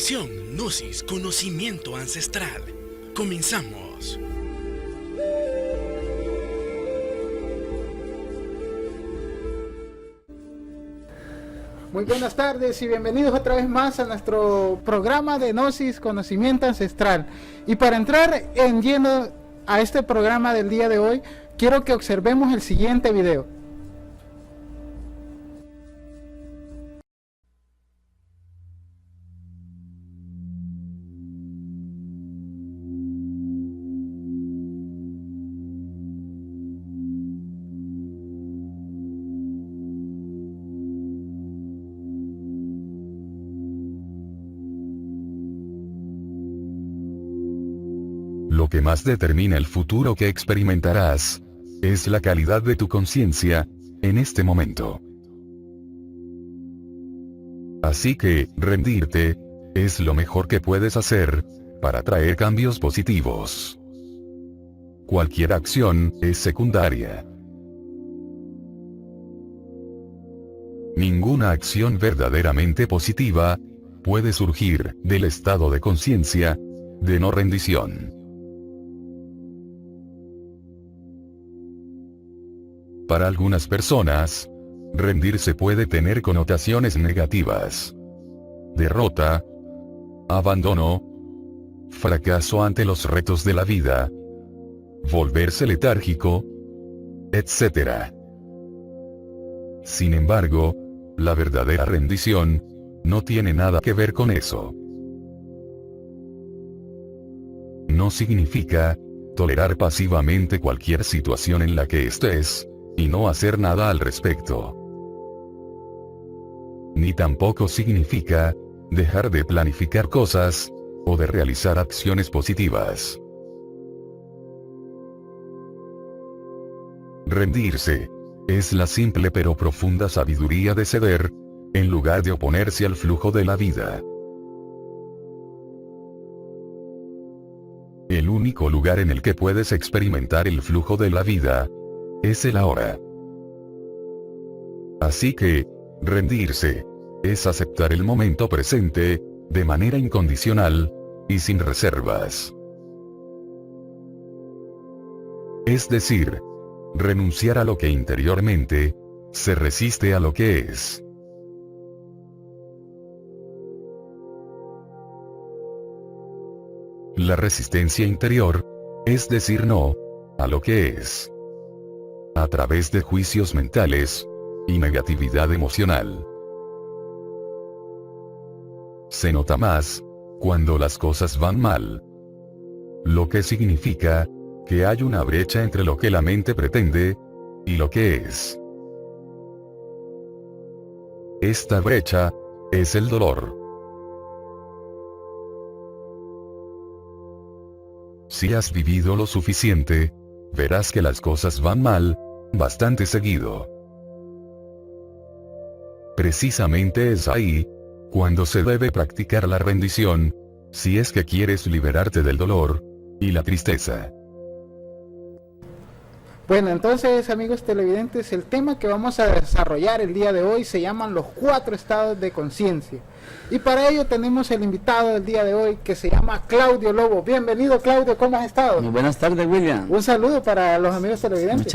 Misión Gnosis, conocimiento ancestral. Comenzamos. Muy buenas tardes y bienvenidos otra vez más a nuestro programa de Gnosis, conocimiento ancestral. Y para entrar en lleno a este programa del día de hoy, quiero que observemos el siguiente video. Lo que más determina el futuro que experimentarás es la calidad de tu conciencia en este momento. Así que, rendirte es lo mejor que puedes hacer para traer cambios positivos. Cualquier acción es secundaria. Ninguna acción verdaderamente positiva puede surgir del estado de conciencia de no rendición. Para algunas personas, rendirse puede tener connotaciones negativas. Derrota, abandono, fracaso ante los retos de la vida, volverse letárgico, etc. Sin embargo, la verdadera rendición no tiene nada que ver con eso. No significa tolerar pasivamente cualquier situación en la que estés y no hacer nada al respecto. Ni tampoco significa dejar de planificar cosas o de realizar acciones positivas. Rendirse es la simple pero profunda sabiduría de ceder, en lugar de oponerse al flujo de la vida. El único lugar en el que puedes experimentar el flujo de la vida es el ahora. Así que, rendirse es aceptar el momento presente de manera incondicional y sin reservas. Es decir, renunciar a lo que interiormente se resiste a lo que es. La resistencia interior es decir no a lo que es, a través de juicios mentales y negatividad emocional. Se nota más cuando las cosas van mal, lo que significa que hay una brecha entre lo que la mente pretende y lo que es. Esta brecha es el dolor. Si has vivido lo suficiente, verás que las cosas van mal bastante seguido. Precisamente es ahí cuando se debe practicar la rendición, si es que quieres liberarte del dolor y la tristeza. Bueno, entonces, amigos televidentes, el tema que vamos a desarrollar el día de hoy se llaman los 4 estados de conciencia. Y para ello tenemos el invitado del día de hoy que se llama Claudio Lobo. Bienvenido, Claudio, ¿cómo has estado? Muy buenas tardes, William. Un saludo para los amigos televidentes.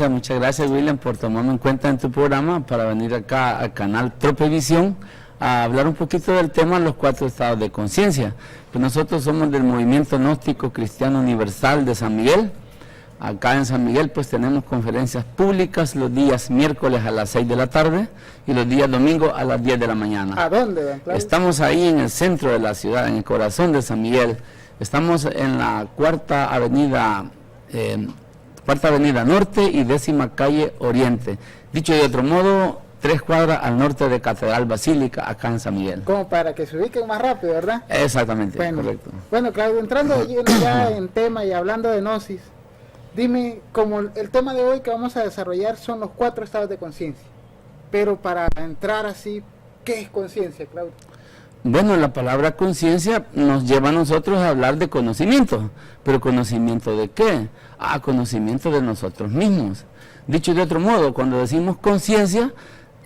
Muchas gracias, William, por tomarme en cuenta en tu programa para venir acá al canal Tropevisión a hablar un poquito del tema los 4 estados de conciencia. Pues nosotros somos del Movimiento Gnóstico Cristiano Universal de San Miguel. Acá en San Miguel pues tenemos conferencias públicas los días miércoles a las 6 de la tarde y los días domingos a las 10 de la mañana. ¿A dónde, don Claudio? Estamos ahí en el centro de la ciudad, en el corazón de San Miguel. Estamos en la cuarta avenida Norte y 10ª calle Oriente. Dicho de otro modo, 3 cuadras al norte de Catedral Basílica, acá en San Miguel. Como para que se ubiquen más rápido, ¿verdad? Exactamente, bueno, correcto. Bueno, Claudio, entrando ya en tema y hablando de Gnosis, dime, como el tema de hoy que vamos a desarrollar son los 4 estados de conciencia, pero para entrar así, ¿qué es conciencia, Claudio? Bueno, la palabra conciencia nos lleva a nosotros a hablar de conocimiento, pero ¿conocimiento de qué? Conocimiento de nosotros mismos. Dicho de otro modo, cuando decimos conciencia,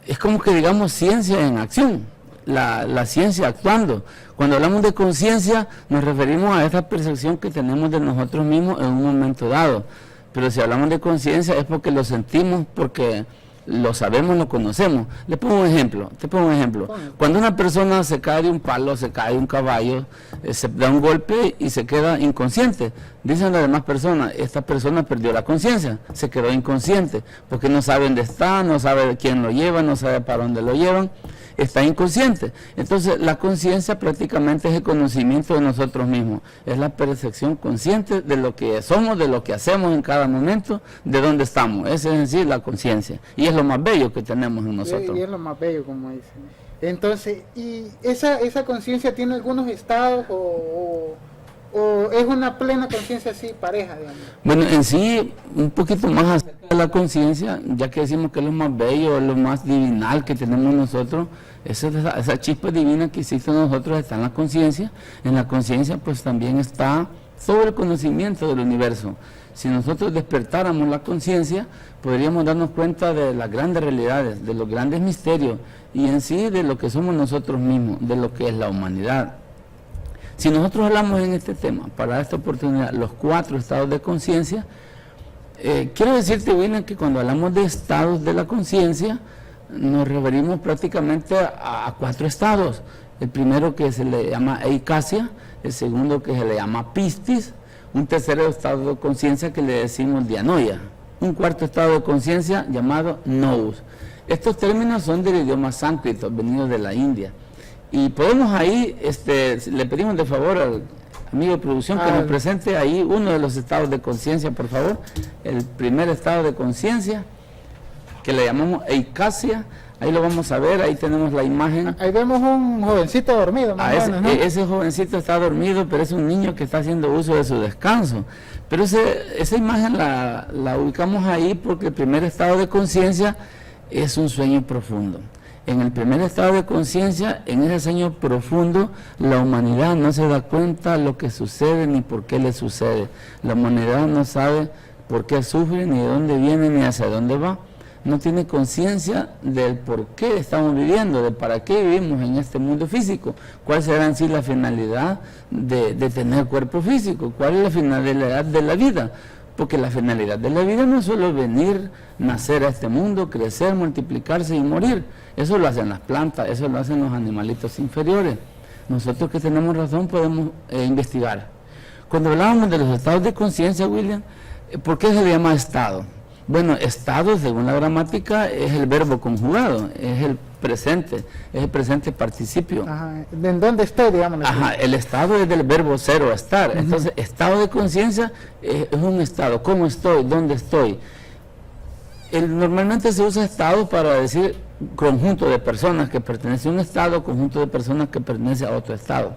es como que digamos ciencia en acción, la ciencia actuando. Cuando hablamos de conciencia, nos referimos a esa percepción que tenemos de nosotros mismos en un momento dado. Pero si hablamos de conciencia es porque lo sentimos, porque lo sabemos, lo conocemos. Le pongo un ejemplo, te pongo un ejemplo. Cuando una persona se cae de un palo, se cae de un caballo, se da un golpe y se queda inconsciente. Dicen las demás personas, esta persona perdió la conciencia, se quedó inconsciente, porque no sabe dónde está, no sabe quién lo lleva, no sabe para dónde lo llevan, está inconsciente. Entonces la conciencia prácticamente es el conocimiento de nosotros mismos, es la percepción consciente de lo que somos, de lo que hacemos en cada momento, de dónde estamos. Esa es en sí la conciencia, y es lo más bello que tenemos en nosotros. Y es lo más bello, como dicen. Entonces, ¿y esa conciencia tiene algunos estados o es una plena conciencia así, pareja, digamos? Bueno, en sí, un poquito más acerca de la conciencia, ya que decimos que es lo más bello, es lo más divinal que tenemos nosotros, esa chispa divina que existe en nosotros está en la conciencia. En la conciencia pues también está todo el conocimiento del universo. Si nosotros despertáramos la conciencia, podríamos darnos cuenta de las grandes realidades, de los grandes misterios, y en sí de lo que somos nosotros mismos, de lo que es la humanidad. Si nosotros hablamos en este tema, para esta oportunidad, los 4 estados de conciencia, quiero decirte, William, que cuando hablamos de estados de la conciencia, nos referimos prácticamente a 4 estados. El primero, que se le llama eicasia, el segundo, que se le llama pistis, un tercero estado de conciencia que le decimos dianoia, un cuarto estado de conciencia llamado nous. Estos términos son del idioma sánscrito, venidos de la India. Y podemos ahí, le pedimos de favor al amigo de producción que nos presente ahí uno de los estados de conciencia, por favor. El primer estado de conciencia, que le llamamos eicasia. Ahí lo vamos a ver, ahí tenemos la imagen. Ahí vemos un jovencito dormido. ¿No? Ese jovencito está dormido, pero es un niño que está haciendo uso de su descanso. Pero esa imagen la ubicamos ahí porque el primer estado de conciencia es un sueño profundo. En el primer estado de conciencia, en ese sueño profundo, la humanidad no se da cuenta de lo que sucede ni por qué le sucede. La humanidad no sabe por qué sufre, ni de dónde viene, ni hacia dónde va. No tiene conciencia del por qué estamos viviendo, de para qué vivimos en este mundo físico, cuál será en sí la finalidad de tener cuerpo físico, cuál es la finalidad de la vida. Porque la finalidad de la vida no es solo venir, nacer a este mundo, crecer, multiplicarse y morir. Eso lo hacen las plantas, eso lo hacen los animalitos inferiores. Nosotros que tenemos razón podemos investigar. Cuando hablábamos de los estados de conciencia, William, ¿por qué se le llama estado? Bueno, estado, según la gramática, es el verbo conjugado, es el presente participio. Ajá. ¿En dónde estoy, digamos? Ajá, el estado es del verbo ser o estar. Entonces, estado de conciencia es un estado. ¿Cómo estoy? ¿Dónde estoy? Normalmente se usa estado para decir conjunto de personas que pertenece a un estado, conjunto de personas que pertenece a otro estado.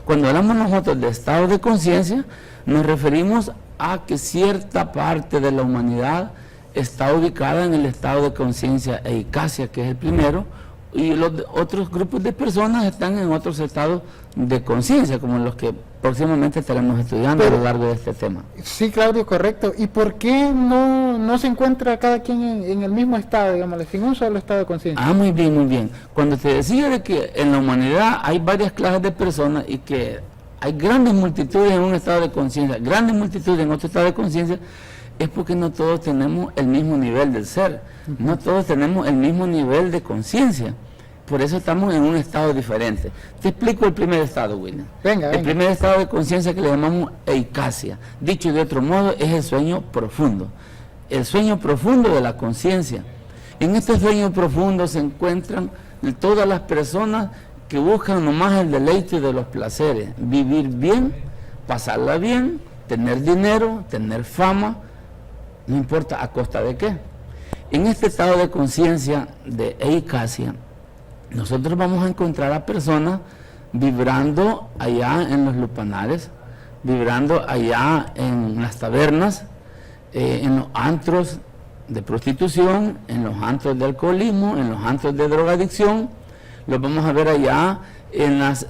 Cuando hablamos nosotros de estado de conciencia, nos referimos a que cierta parte de la humanidad está ubicada en el estado de conciencia eicasia, que es el primero, y los otros grupos de personas están en otros estados de conciencia, como los que próximamente estaremos estudiando a lo largo de este tema. Sí, Claudio, correcto. ¿Y por qué no se encuentra cada quien en el mismo estado, digamos, sin un solo estado de conciencia? Ah, muy bien, muy bien. Cuando te decía de que en la humanidad hay varias clases de personas y que hay grandes multitudes en un estado de conciencia, grandes multitudes en otro estado de conciencia, es porque no todos tenemos el mismo nivel del ser, no todos tenemos el mismo nivel de conciencia. Por eso estamos en un estado diferente. Te explico el primer estado, William. Venga. El primer estado de conciencia, que le llamamos eicasia. Dicho de otro modo, es el sueño profundo. El sueño profundo de la conciencia. En este sueño profundo se encuentran todas las personas que buscan nomás el deleite de los placeres. Vivir bien, pasarla bien, tener dinero, tener fama, no importa a costa de qué. En este estado de conciencia de eicasia, nosotros vamos a encontrar a personas vibrando allá en los lupanares, vibrando allá en las tabernas, en los antros de prostitución, en los antros de alcoholismo, en los antros de drogadicción. Los vamos a ver allá en las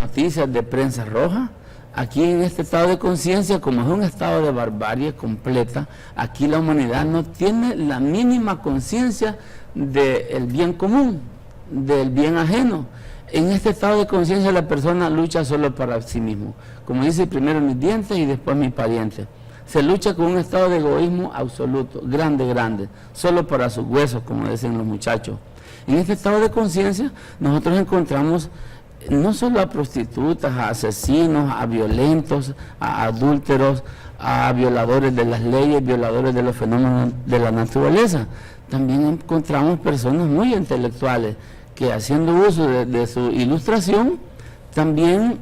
noticias de prensa roja. Aquí en este estado de conciencia, como es un estado de barbarie completa, aquí la humanidad no tiene la mínima conciencia del bien común, del bien ajeno. En este estado de conciencia la persona lucha solo para sí mismo. Como dice, primero mis dientes y después mis parientes. Se lucha con un estado de egoísmo absoluto, grande, solo para sus huesos, como dicen los muchachos. En este estado de conciencia nosotros encontramos no solo a prostitutas, a asesinos, a violentos, a adúlteros, a violadores de las leyes, violadores de los fenómenos de la naturaleza. También encontramos personas muy intelectuales que, haciendo uso de su ilustración, también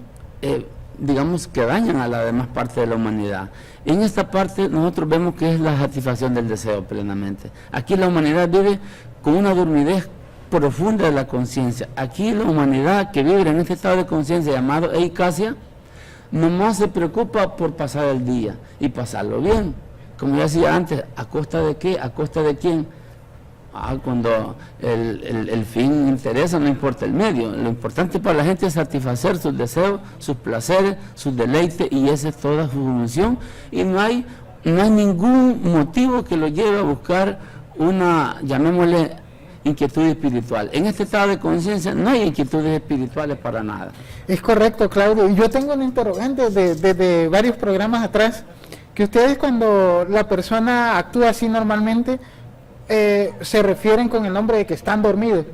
digamos que dañan a la demás parte de la humanidad. En esta parte nosotros vemos que es la satisfacción del deseo plenamente. Aquí la humanidad vive con una dormidez profunda de la conciencia. Aquí la humanidad que vive en este estado de conciencia llamado eicasia, nomás se preocupa por pasar el día y pasarlo bien. Como ya decía antes, ¿a costa de qué? ¿A costa de quién? Cuando el fin interesa, no importa el medio. Lo importante para la gente es satisfacer sus deseos, sus placeres, sus deleites, y esa es toda su función. Y no hay ningún motivo que lo lleve a buscar una, llamémosle, inquietud espiritual. En este estado de conciencia no hay inquietudes espirituales para nada. Es correcto, Claudio. Y yo tengo un interrogante de varios programas atrás, que ustedes, cuando la persona actúa así normalmente, se refieren con el nombre de que están dormidos.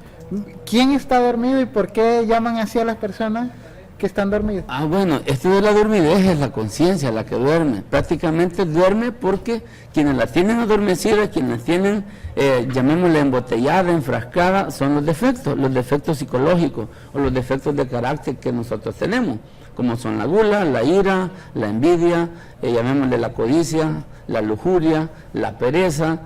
¿Quién está dormido y por qué llaman así a las personas que están dormidas? Bueno, esto de la dormidez es la conciencia la que duerme. Prácticamente duerme porque quienes la tienen adormecida, quienes la tienen, llamémosle embotellada, enfrascada, son los defectos psicológicos o los defectos de carácter que nosotros tenemos, como son la gula, la ira, la envidia, llamémosle la codicia, la lujuria, la pereza.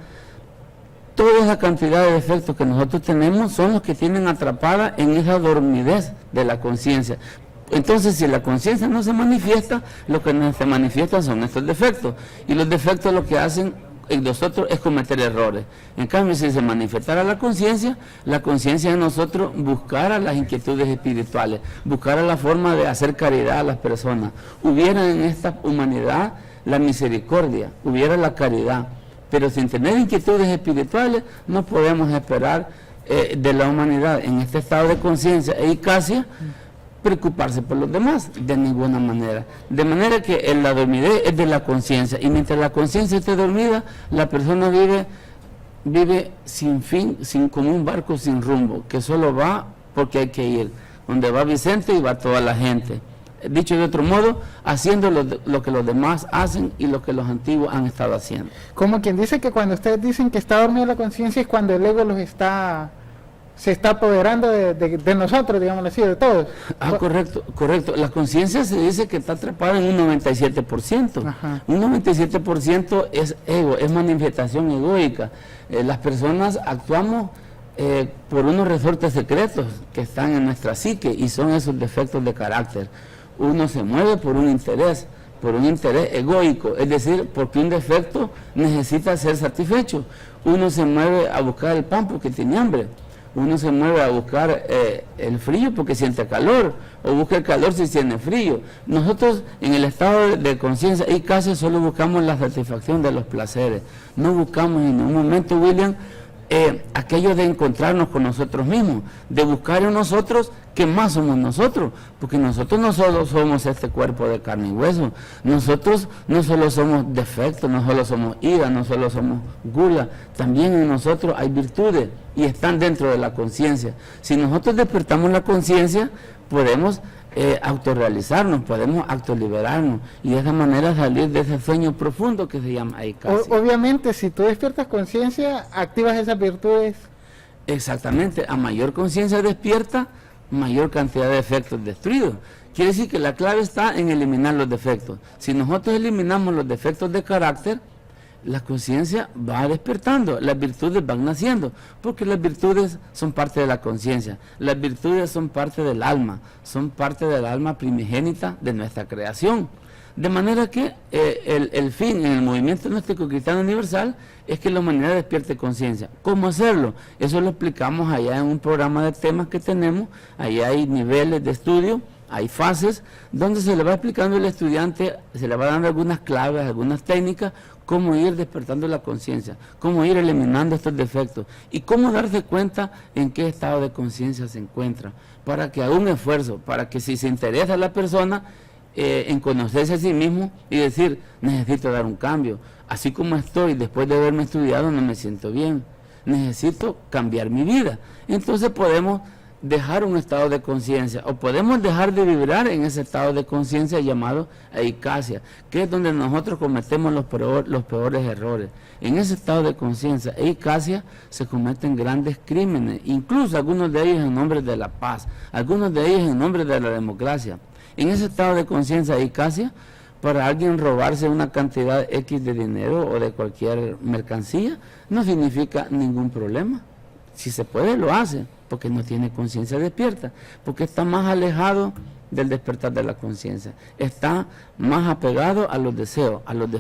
Toda esa cantidad de defectos que nosotros tenemos son los que tienen atrapada en esa dormidez de la conciencia. Entonces, si la conciencia no se manifiesta, lo que no se manifiesta son estos defectos. Y los defectos lo que hacen en nosotros es cometer errores. En cambio, si se manifestara la conciencia de nosotros buscara las inquietudes espirituales, buscara la forma de hacer caridad a las personas. Hubiera en esta humanidad la misericordia, hubiera la caridad. Pero sin tener inquietudes espirituales no podemos esperar de la humanidad en este estado de conciencia eicasia preocuparse por los demás de ninguna manera. De manera que la dormidez es de la conciencia, y mientras la conciencia esté dormida, la persona vive sin fin, como un barco sin rumbo, que solo va porque hay que ir. Donde va Vicente y va toda la gente. Dicho de otro modo, haciendo lo que los demás hacen y lo que los antiguos han estado haciendo. Como quien dice que cuando ustedes dicen que está dormida la conciencia es cuando el ego se está apoderando de nosotros, digamos así, de todos. Correcto. La conciencia se dice que está atrapada en un 97%. Ajá. Un 97% es ego, es manifestación egoica. Las personas actuamos por unos resortes secretos que están en nuestra psique, y son esos defectos de carácter. Uno se mueve por un interés egoico, es decir, porque un defecto necesita ser satisfecho. Uno se mueve a buscar el pan porque tiene hambre. Uno se mueve a buscar el frío porque siente calor, o busca el calor si tiene frío. Nosotros en el estado de conciencia y casi solo buscamos la satisfacción de los placeres. No buscamos en un momento, William, aquello de encontrarnos con nosotros mismos, de buscar en nosotros que más somos nosotros, porque nosotros no solo somos este cuerpo de carne y hueso, nosotros no solo somos defectos, no solo somos ira, no solo somos gula, también en nosotros hay virtudes y están dentro de la conciencia. Si nosotros despertamos la conciencia, podemos autorrealizarnos, podemos autoliberarnos y de esa manera salir de ese sueño profundo que se llama eicasia. Obviamente, si tú despiertas conciencia, activas esas virtudes. Exactamente, a mayor conciencia despierta, mayor cantidad de efectos destruidos. Quiere decir que la clave está en eliminar los defectos. Si nosotros eliminamos los defectos de carácter, la conciencia va despertando, las virtudes van naciendo, porque las virtudes son parte de la conciencia, las virtudes son parte del alma primigénita de nuestra creación. De manera que el fin en el movimiento gnóstico cristiano universal es que la humanidad despierte conciencia. ¿Cómo hacerlo? Eso lo explicamos allá en un programa de temas que tenemos, allá hay niveles de estudio, Hay fases donde se le va explicando al estudiante, se le va dando algunas claves, algunas técnicas, cómo ir despertando la conciencia, cómo ir eliminando estos defectos y cómo darse cuenta en qué estado de conciencia se encuentra, para que haga un esfuerzo, para que si se interesa a la persona en conocerse a sí mismo y decir, necesito dar un cambio, así como estoy, después de haberme estudiado no me siento bien, necesito cambiar mi vida. Entonces podemos dejar un estado de conciencia o podemos dejar de vibrar en ese estado de conciencia llamado eicasia, que es donde nosotros cometemos los peores errores. En ese estado de conciencia eicasia se cometen grandes crímenes, incluso algunos de ellos en nombre de la paz, algunos de ellos en nombre de la democracia. En ese estado de conciencia eicasia, para alguien robarse una cantidad X de dinero o de cualquier mercancía no significa ningún problema. Si se puede, lo hace, porque no tiene conciencia despierta, porque está más alejado del despertar de la conciencia, está más apegado a los deseos, a los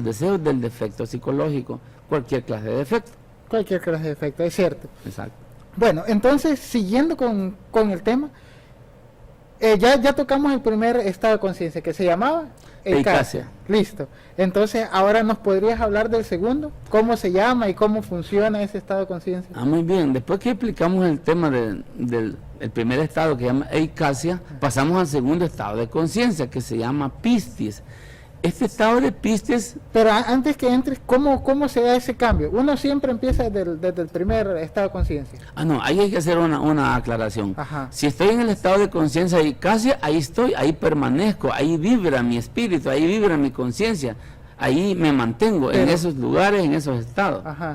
deseos del defecto psicológico, cualquier clase de defecto. Cualquier clase de defecto, es cierto. Exacto. Bueno, entonces, siguiendo con el tema, ya tocamos el primer estado de conciencia, que se llamaba eicasia. Listo. Entonces, ahora nos podrías hablar del segundo, cómo se llama y cómo funciona ese estado de conciencia. Muy bien. Después que explicamos el tema del primer estado, que se llama eicasia, pasamos al segundo estado de conciencia, que se llama pistis. Este estado de pistis... Pero antes que entres, ¿cómo se da ese cambio? Uno siempre empieza desde el primer estado de conciencia. No, ahí hay que hacer una aclaración. Ajá. Si estoy en el estado de conciencia eicasia, ahí estoy, ahí permanezco, ahí vibra mi espíritu, ahí vibra mi conciencia, ahí me mantengo en esos lugares, en esos estados. Ajá.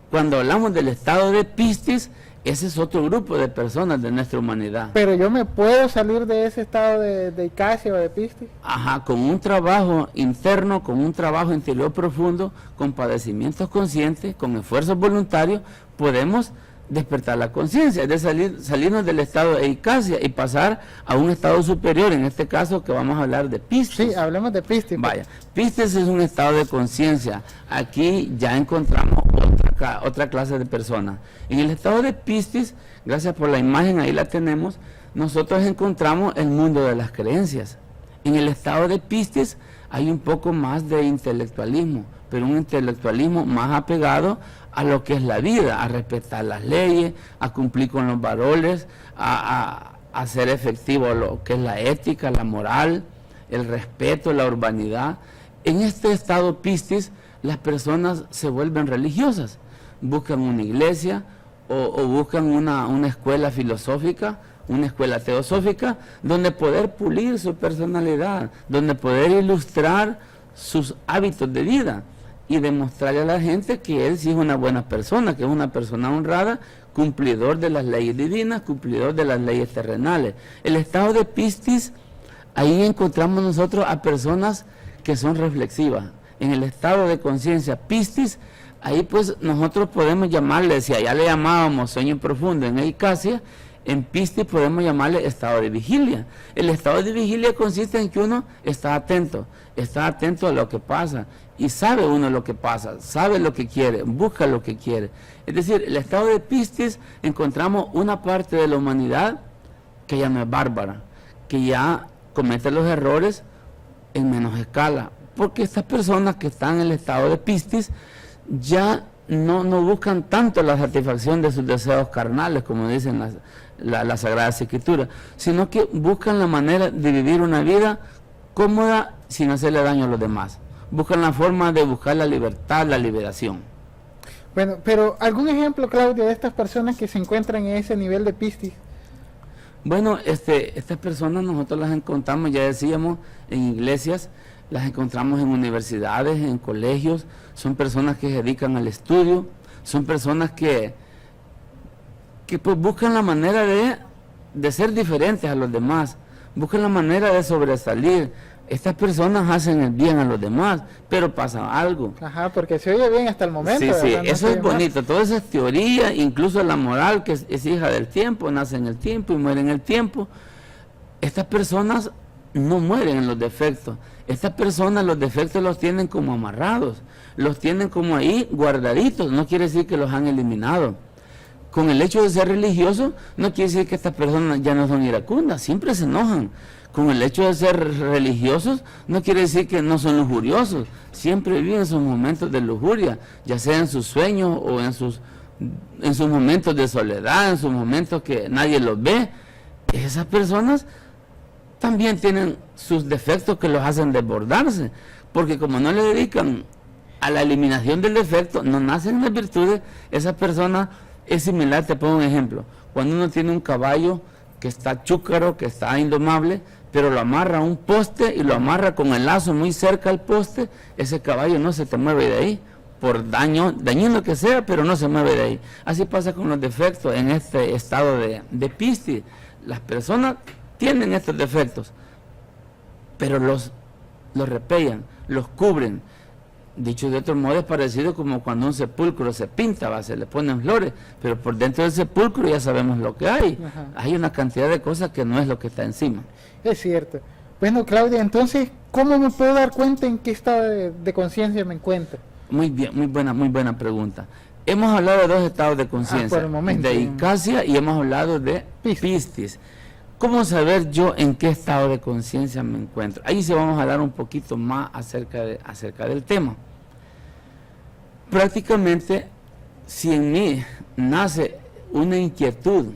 Cuando hablamos del estado de pistis, ese es otro grupo de personas de nuestra humanidad. Pero yo me puedo salir de ese estado de eicasia o de pistis. Ajá, con un trabajo interno, con un trabajo interior profundo, con padecimientos conscientes, con esfuerzos voluntarios, podemos despertar la conciencia, es de salirnos del estado de eicasia y pasar a un estado superior, en este caso que vamos a hablar de pistis. Sí, hablemos de pistis. Vaya, pistis es un estado de conciencia. Aquí ya encontramos otra clase de personas. En el estado de pistis, gracias por la imagen, ahí la tenemos, nosotros encontramos el mundo de las creencias. En el estado de pistis hay un poco más de intelectualismo, pero un intelectualismo más apegado a lo que es la vida, a respetar las leyes, a cumplir con los valores, a hacer efectivo lo que es la ética, la moral, el respeto, la urbanidad. En este estado pistis, las personas se vuelven religiosas, buscan una iglesia o buscan una escuela filosófica, una escuela teosófica, donde poder pulir su personalidad, donde poder ilustrar sus hábitos de vida y demostrarle a la gente que él sí es una buena persona, que es una persona honrada, cumplidor de las leyes divinas, cumplidor de las leyes terrenales. El estado de pistis, ahí encontramos nosotros a personas que son reflexivas. En el estado de conciencia pistis, ahí pues nosotros podemos llamarle, si allá le llamábamos sueño profundo en eicasia, en pistis podemos llamarle estado de vigilia. El estado de vigilia consiste en que uno está atento a lo que pasa y sabe uno lo que pasa, sabe lo que quiere, busca lo que quiere. Es decir, el estado de pistis encontramos una parte de la humanidad que ya no es bárbara, que ya comete los errores en menos escala, porque estas personas que están en el estado de pistis ya no buscan tanto la satisfacción de sus deseos carnales, como dicen las Sagradas Escrituras, sino que buscan la manera de vivir una vida cómoda sin hacerle daño a los demás. Buscan la forma de buscar la libertad, la liberación. Bueno, pero ¿algún ejemplo, Claudio, de estas personas que se encuentran en ese nivel de pistis? Bueno, estas personas nosotros las encontramos, ya decíamos, en iglesias, las encontramos en universidades, en colegios, son personas que se dedican al estudio, son personas que pues buscan la manera de ser diferentes a los demás, buscan la manera de sobresalir. Estas personas hacen el bien a los demás, pero pasa algo. Ajá, porque se oye bien hasta el momento. Sí, ¿verdad? No eso es bonito, toda esa teoría, incluso la moral que es hija del tiempo, nace en el tiempo y muere en el tiempo. Estas personas no mueren en los defectos. Estas personas los defectos los tienen como amarrados, los tienen como ahí guardaditos, no quiere decir que los han eliminado. con el hecho de ser religioso, no quiere decir que estas personas ya no son iracundas, siempre se enojan. Con el hecho de ser religiosos, no quiere decir que no son lujuriosos, siempre viven sus momentos de lujuria, ya sea en sus sueños o en sus momentos de soledad, en sus momentos que nadie los ve. Esas personas también tienen sus defectos que los hacen desbordarse, porque como no le dedican a la eliminación del defecto, no nacen las virtudes. Esa persona es similar, te pongo un ejemplo, cuando uno tiene un caballo que está chúcaro, que está indomable, pero lo amarra a un poste y lo amarra con el lazo muy cerca al poste, ese caballo no se te mueve de ahí, por dañino que sea, pero no se mueve de ahí. Así pasa con los defectos en este estado de Piscis. Las personas tienen estos defectos, pero los repellan, los cubren. Dicho de otro modo, es parecido como cuando un sepulcro se pinta, se le ponen flores, pero por dentro del sepulcro ya sabemos lo que hay. Ajá. Hay una cantidad de cosas que no es lo que está encima. Es cierto. Bueno, Claudia, entonces, ¿cómo me puedo dar cuenta en qué estado de conciencia me encuentro? Muy bien, muy buena pregunta. Hemos hablado de dos estados de conciencia, de Icacia y hemos hablado de Piscis. ¿Cómo saber yo en qué estado de conciencia me encuentro? Ahí sí vamos a hablar un poquito más acerca del tema. Prácticamente, si en mí nace una inquietud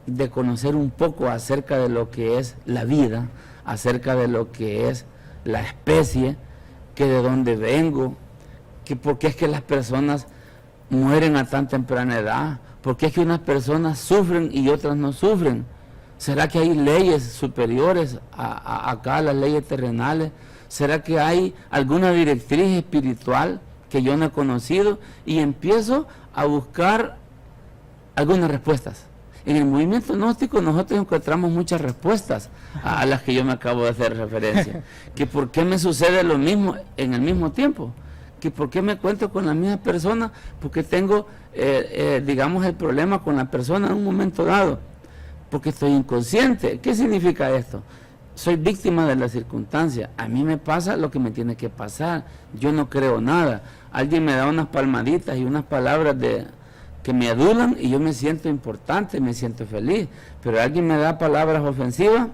de conocer un poco acerca de lo que es la vida, acerca de lo que es la especie, que de dónde vengo, que por qué es que las personas mueren a tan temprana edad, por qué es que unas personas sufren y otras no sufren. ¿Será que hay leyes superiores acá a las leyes terrenales? ¿Será que hay alguna directriz espiritual que yo no he conocido? Y empiezo a buscar algunas respuestas. En el movimiento gnóstico nosotros encontramos muchas respuestas a las que yo me acabo de hacer referencia. Que por qué me sucede lo mismo en el mismo tiempo. Que por qué me encuentro con la misma persona, porque tengo, digamos, el problema con la persona en un momento dado. Porque estoy inconsciente. ¿Qué significa esto? Soy víctima de la circunstancia. A mí me pasa lo que me tiene que pasar. Yo no creo nada. Alguien me da unas palmaditas y unas palabras que me adulan y yo me siento importante, me siento feliz. Pero alguien me da palabras ofensivas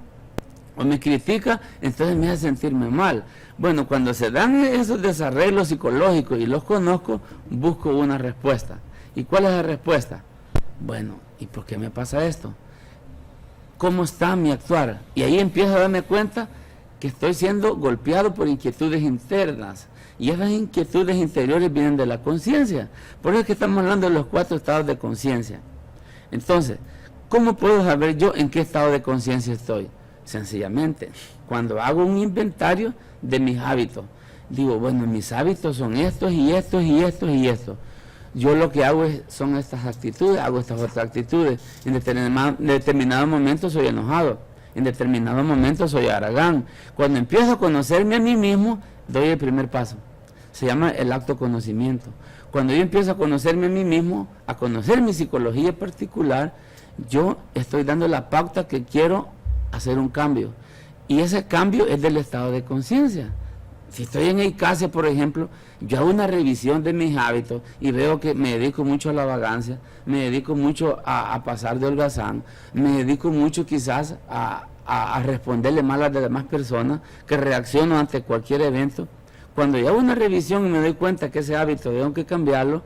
o me critica, entonces me hace sentirme mal. Bueno, cuando se dan esos desarreglos psicológicos y los conozco, busco una respuesta. ¿Y cuál es la respuesta? Bueno, ¿y por qué me pasa esto? ¿Cómo está mi actuar? Y ahí empiezo a darme cuenta que estoy siendo golpeado por inquietudes internas. Y esas inquietudes interiores vienen de la conciencia. Por eso es que estamos hablando de los 4 estados de conciencia. Entonces, ¿cómo puedo saber yo en qué estado de conciencia estoy? Sencillamente, cuando hago un inventario de mis hábitos, digo, bueno, mis hábitos son estos y estos y estos y estos. Yo lo que hago son estas actitudes, hago estas otras actitudes. En determinado momento soy enojado, en determinado momento soy haragán. Cuando empiezo a conocerme a mí mismo, doy el primer paso. Se llama el autoconocimiento. Cuando yo empiezo a conocerme a mí mismo, a conocer mi psicología particular, yo estoy dando la pauta que quiero hacer un cambio. Y ese cambio es del estado de conciencia. Si estoy en Icacia, por ejemplo, yo hago una revisión de mis hábitos y veo que me dedico mucho a la vagancia, me dedico mucho a pasar de holgazán, me dedico mucho quizás a responderle mal a las demás personas, que reacciono ante cualquier evento. Cuando yo hago una revisión y me doy cuenta que ese hábito tengo que cambiarlo,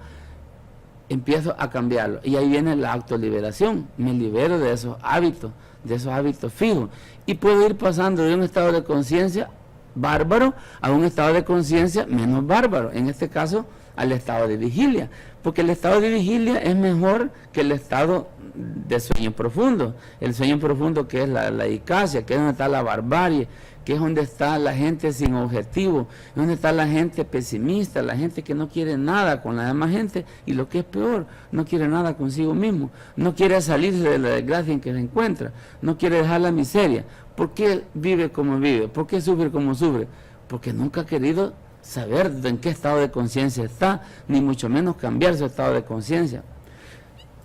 empiezo a cambiarlo. Y ahí viene la autoliberación, me libero de esos hábitos fijos. Y puedo ir pasando de un estado de conciencia bárbaro a un estado de conciencia menos bárbaro, en este caso al estado de vigilia, porque el estado de vigilia es mejor que el estado de sueño profundo. El sueño profundo, que es la Icacia, que es donde está la barbarie, que es donde está la gente sin objetivo, es donde está la gente pesimista, la gente que no quiere nada con la demás gente, y lo que es peor, no quiere nada consigo mismo, no quiere salirse de la desgracia en que se encuentra, no quiere dejar la miseria. ¿Por qué vive como vive? ¿Por qué sufre como sufre? Porque nunca ha querido saber en qué estado de conciencia está, ni mucho menos cambiar su estado de conciencia.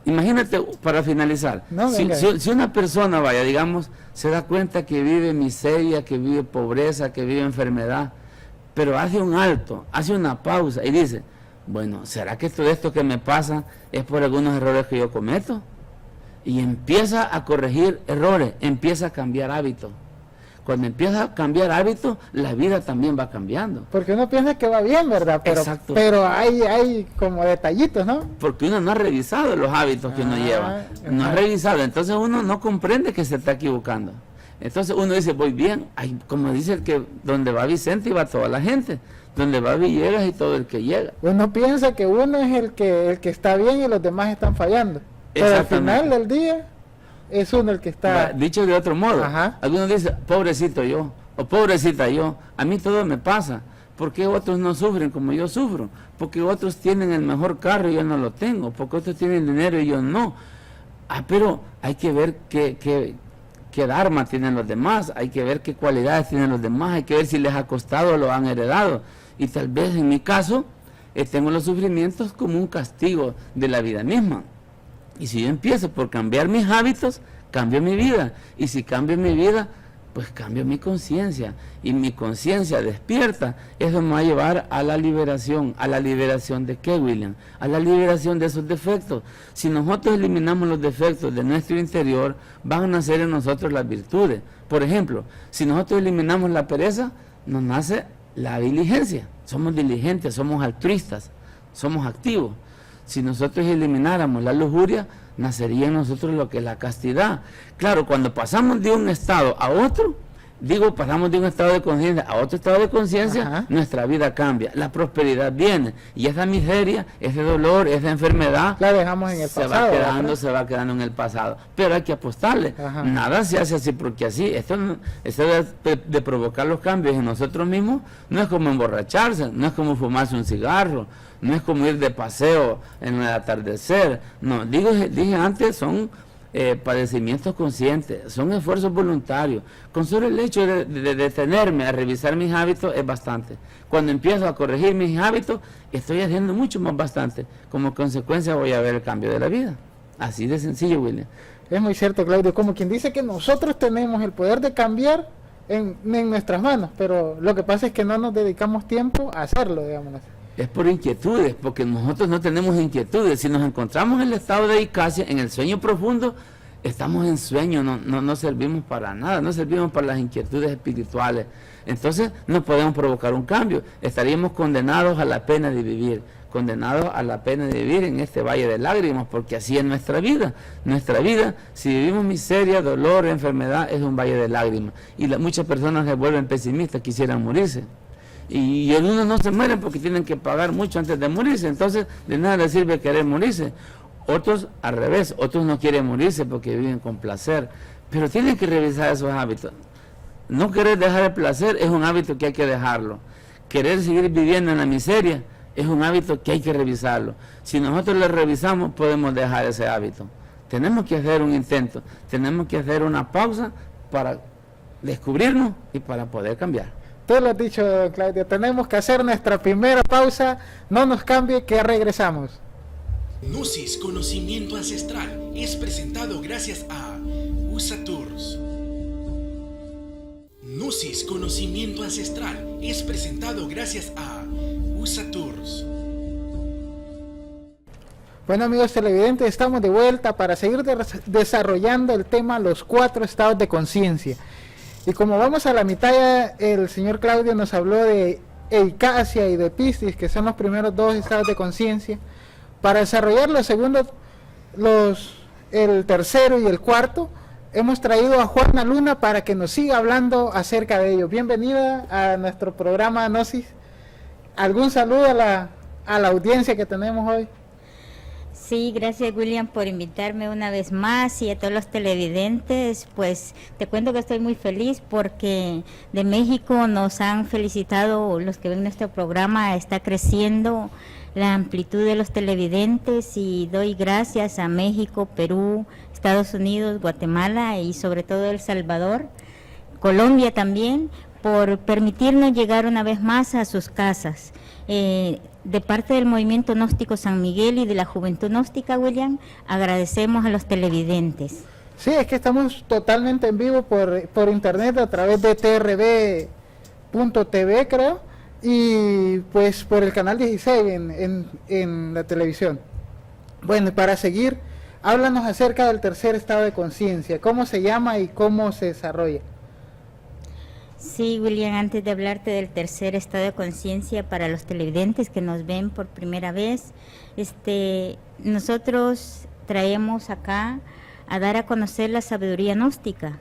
Imagínate, para finalizar, si una persona, digamos, se da cuenta que vive miseria, que vive pobreza, que vive enfermedad, pero hace un alto, hace una pausa y dice, bueno, ¿será que todo esto que me pasa es por algunos errores que yo cometo? Y empieza a corregir errores, empieza a cambiar hábitos. Cuando empieza a cambiar hábitos, la vida también va cambiando. Porque uno piensa que va bien, ¿verdad? Exacto. Pero hay como detallitos, ¿no? Porque uno no ha revisado los hábitos que uno lleva. No ha revisado, entonces uno no comprende que se está equivocando. Entonces uno dice, voy bien. Ay, como dice el que donde va Vicente y va toda la gente. Donde va Villegas y todo el que llega. Uno piensa que uno es el que está bien y los demás están fallando. Pero al final del día es uno el que está... Dicho de otro modo, Ajá. Algunos dicen, pobrecito yo, o pobrecita yo, a mí todo me pasa. ¿Por qué otros no sufren como yo sufro? Porque otros tienen el mejor carro y yo no lo tengo. Porque otros tienen dinero y yo no. Pero hay que ver qué arma tienen los demás, hay que ver qué cualidades tienen los demás, hay que ver si les ha costado o lo han heredado. Y tal vez en mi caso, tengo los sufrimientos como un castigo de la vida misma. Y si yo empiezo por cambiar mis hábitos, cambio mi vida. Y si cambio mi vida, pues cambio mi conciencia. Y mi conciencia despierta, eso me va a llevar a la liberación. ¿A la liberación de qué, William? A la liberación de esos defectos. Si nosotros eliminamos los defectos de nuestro interior, van a nacer en nosotros las virtudes. Por ejemplo, si nosotros eliminamos la pereza, nos nace la diligencia. Somos diligentes, somos altruistas, somos activos. Si nosotros elimináramos la lujuria, nacería en nosotros lo que es la castidad. Claro, cuando pasamos de un estado a otro, pasamos de un estado de conciencia a otro estado de conciencia, nuestra vida cambia, la prosperidad viene, y esa miseria, ese dolor, esa enfermedad, la dejamos en el pasado. Se va quedando en el pasado. Pero hay que apostarle. Nada se hace así porque así. Esto de provocar los cambios en nosotros mismos no es como emborracharse, no es como fumarse un cigarro, no es como ir de paseo en el atardecer. No, dije antes, son padecimientos conscientes, son esfuerzos voluntarios. Con solo el hecho de detenerme a revisar mis hábitos es bastante. Cuando empiezo a corregir mis hábitos, estoy haciendo mucho más bastante. Como consecuencia voy a ver el cambio de la vida. Así de sencillo, William. Es muy cierto, Claudio, como quien dice que nosotros tenemos el poder de cambiar en nuestras manos, pero lo que pasa es que no nos dedicamos tiempo a hacerlo, digamos así. Es por inquietudes, porque nosotros no tenemos inquietudes. Si nos encontramos en el estado de icacia, en el sueño profundo, estamos en sueño, no servimos para nada, no servimos para las inquietudes espirituales. Entonces no podemos provocar un cambio, estaríamos condenados a la pena de vivir, condenados a la pena de vivir en este valle de lágrimas, porque así es nuestra vida. Nuestra vida, si vivimos miseria, dolor, enfermedad, es un valle de lágrimas. Y muchas personas se vuelven pesimistas, quisieran morirse. Y algunos no se mueren porque tienen que pagar mucho antes de morirse, entonces de nada les sirve querer morirse. Otros al revés, otros no quieren morirse porque viven con placer, pero tienen que revisar esos hábitos. No querer dejar el placer es un hábito que hay que dejarlo. Querer seguir viviendo en la miseria es un hábito que hay que revisarlo. Si nosotros lo revisamos, podemos dejar ese hábito. Tenemos que hacer un intento, tenemos que hacer una pausa para descubrirnos y para poder cambiar. Tú lo has dicho, Claudio, tenemos que hacer nuestra primera pausa, no nos cambie, que regresamos. Gnosis Conocimiento Ancestral es presentado gracias a USA Tours. Gnosis Conocimiento Ancestral es presentado gracias a USA Tours. Bueno, amigos televidentes, estamos de vuelta para seguir desarrollando el tema los 4 estados de conciencia. Y como vamos a la mitad, ya el señor Claudio nos habló de Eicacia y de Piscis, que son los primeros 2 estados de conciencia. Para desarrollar los segundos, el tercero y el cuarto, hemos traído a Juana Luna para que nos siga hablando acerca de ello. Bienvenida a nuestro programa Gnosis. ¿Algún saludo a la audiencia que tenemos hoy? Sí, gracias William por invitarme una vez más, y a todos los televidentes, pues te cuento que estoy muy feliz porque de México nos han felicitado los que ven nuestro programa, está creciendo la amplitud de los televidentes, y doy gracias a México, Perú, Estados Unidos, Guatemala y sobre todo El Salvador, Colombia también, por permitirnos llegar una vez más a sus casas. De parte del Movimiento Gnóstico San Miguel y de la Juventud Gnóstica, William, agradecemos a los televidentes. Sí, es que estamos totalmente en vivo por internet a través de trb.tv, creo, y pues por el canal 16 en la televisión. Bueno, y para seguir, háblanos acerca del tercer estado de conciencia, cómo se llama y cómo se desarrolla. Sí, William, antes de hablarte del tercer estado de conciencia para los televidentes que nos ven por primera vez, nosotros traemos acá a dar a conocer la sabiduría gnóstica.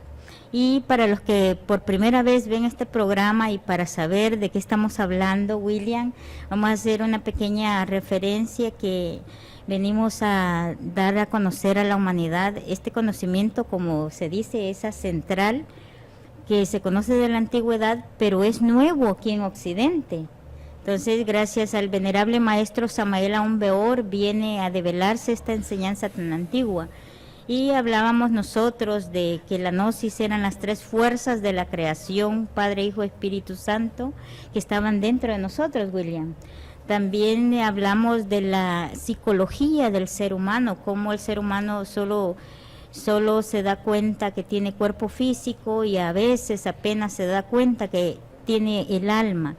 Y para los que por primera vez ven este programa y para saber de qué estamos hablando, William, vamos a hacer una pequeña referencia que venimos a dar a conocer a la humanidad. Este conocimiento, como se dice, es central, que se conoce de la antigüedad, pero es nuevo aquí en Occidente. Entonces, gracias al venerable maestro Samael Aun Weor, viene a develarse esta enseñanza tan antigua. Y hablábamos nosotros de que la gnosis eran las tres fuerzas de la creación, Padre, Hijo, Espíritu Santo, que estaban dentro de nosotros, William. También hablamos de la psicología del ser humano, cómo el ser humano solo se da cuenta que tiene cuerpo físico y a veces apenas se da cuenta que tiene el alma.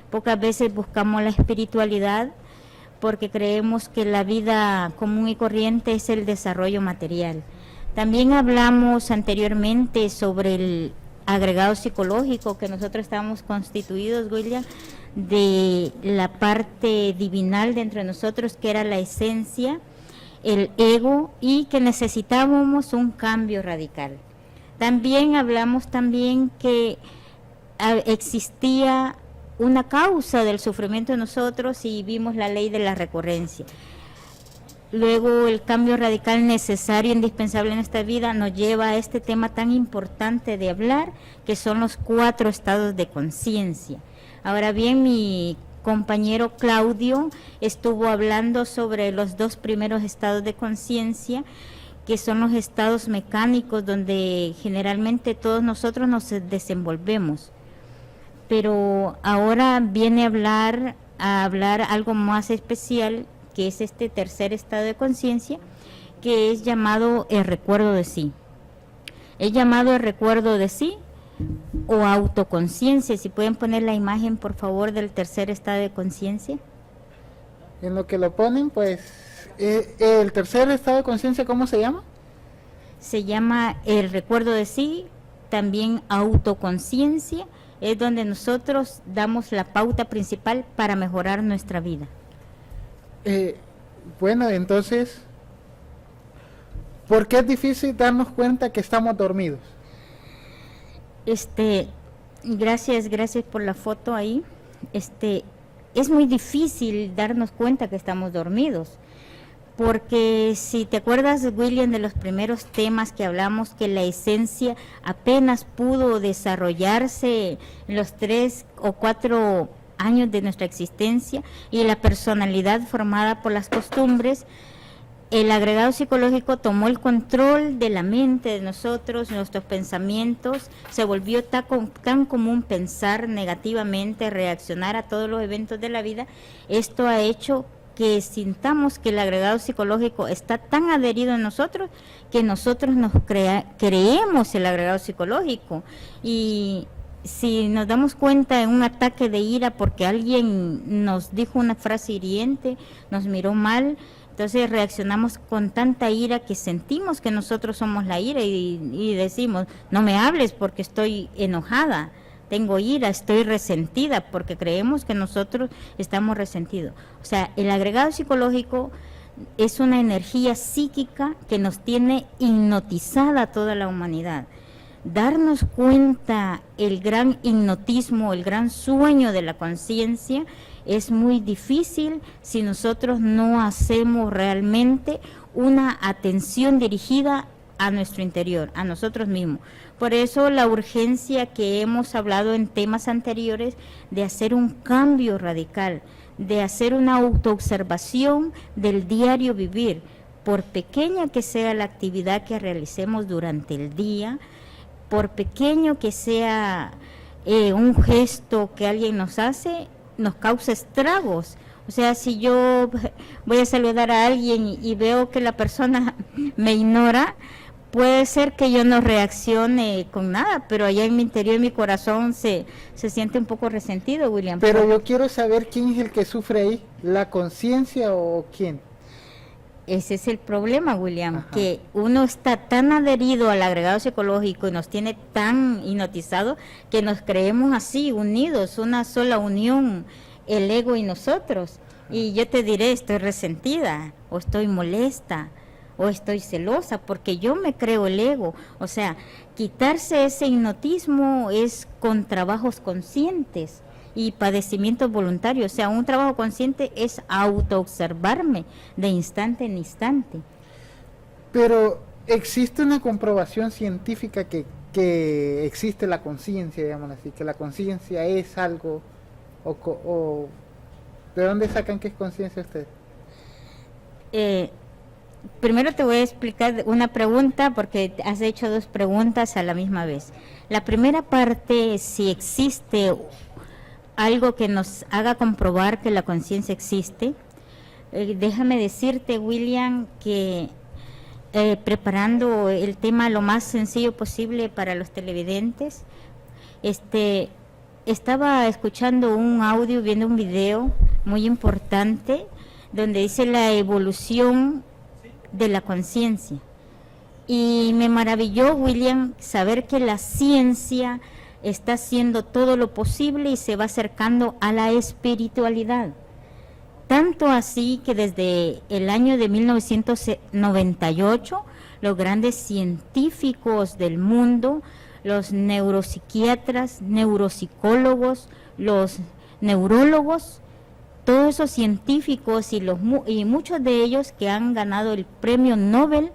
Pocas veces buscamos la espiritualidad porque creemos que la vida común y corriente es el desarrollo material. También hablamos anteriormente sobre el agregado psicológico, que nosotros estábamos constituidos, William, de la parte divinal dentro de nosotros, que era la esencia, el ego, y que necesitábamos un cambio radical. También hablamos que existía una causa del sufrimiento de nosotros y vimos la ley de la recurrencia. Luego el cambio radical necesario, indispensable en esta vida, nos lleva a este tema tan importante de hablar, que son los 4 estados de conciencia. Ahora bien, mi compañero Claudio estuvo hablando sobre los 2 primeros estados de conciencia, que son los estados mecánicos, donde generalmente todos nosotros nos desenvolvemos. Pero ahora viene a hablar algo más especial, que es este tercer estado de conciencia, que es llamado el recuerdo de sí. Es llamado el recuerdo de sí o autoconciencia. Si pueden poner la imagen, por favor, del tercer estado de conciencia. En lo que lo ponen, pues, el tercer estado de conciencia, ¿cómo se llama? Se llama el recuerdo de sí, también autoconciencia. Es donde nosotros damos la pauta principal para mejorar nuestra vida. Bueno, entonces, ¿por qué es difícil darnos cuenta que estamos dormidos? Gracias por la foto ahí. Es muy difícil darnos cuenta que estamos dormidos. Porque si te acuerdas, William, de los primeros temas que hablamos, que la esencia apenas pudo desarrollarse en los 3 o 4 años de nuestra existencia, y la personalidad formada por las costumbres, el agregado psicológico tomó el control de la mente de nosotros, nuestros pensamientos, se volvió tan común pensar negativamente, reaccionar a todos los eventos de la vida. Esto ha hecho que sintamos que el agregado psicológico está tan adherido a nosotros que nosotros creemos el agregado psicológico. Y si nos damos cuenta en un ataque de ira porque alguien nos dijo una frase hiriente, nos miró mal, entonces reaccionamos con tanta ira que sentimos que nosotros somos la ira y decimos, no me hables porque estoy enojada. Tengo ira, estoy resentida, porque creemos que nosotros estamos resentidos. O sea, el agregado psicológico es una energía psíquica que nos tiene hipnotizada a toda la humanidad. Darnos cuenta el gran hipnotismo, el gran sueño de la conciencia es muy difícil si nosotros no hacemos realmente una atención dirigida a nuestro interior, a nosotros mismos. Por eso la urgencia que hemos hablado en temas anteriores de hacer un cambio radical, de hacer una autoobservación del diario vivir, por pequeña que sea la actividad que realicemos durante el día, por pequeño que sea un gesto que alguien nos hace, nos causa estragos. O sea, si yo voy a saludar a alguien y veo que la persona me ignora, puede ser que yo no reaccione con nada, pero allá en mi interior, en mi corazón, se siente un poco resentido, William. Pero yo quiero saber quién es el que sufre ahí, ¿la conciencia o quién? Ese es el problema, William, Ajá. que uno está tan adherido al agregado psicológico y nos tiene tan hipnotizado que nos creemos así, unidos, una sola unión, el ego y nosotros. Y yo te diré, estoy resentida, o estoy molesta, o estoy celosa, porque yo me creo el ego. O sea, quitarse ese hipnotismo es con trabajos conscientes y padecimientos voluntarios. O sea, un trabajo consciente es autoobservarme de instante en instante. Pero existe una comprobación científica que existe la conciencia, digamos así, que la conciencia es algo, o ¿de dónde sacan que es conciencia ustedes? Primero te voy a explicar una pregunta, porque has hecho dos preguntas a la misma vez. La primera parte, si existe algo que nos haga comprobar que la conciencia existe. Déjame decirte, William, que preparando el tema lo más sencillo posible para los televidentes, estaba escuchando un audio, viendo un video muy importante, donde dice la evolución de la conciencia. Y me maravilló, William, saber que la ciencia está haciendo todo lo posible y se va acercando a la espiritualidad. Tanto así que desde el año de 1998, los grandes científicos del mundo, los neuropsiquiatras, neuropsicólogos, los neurólogos, todos esos científicos y muchos de ellos que han ganado el premio Nobel,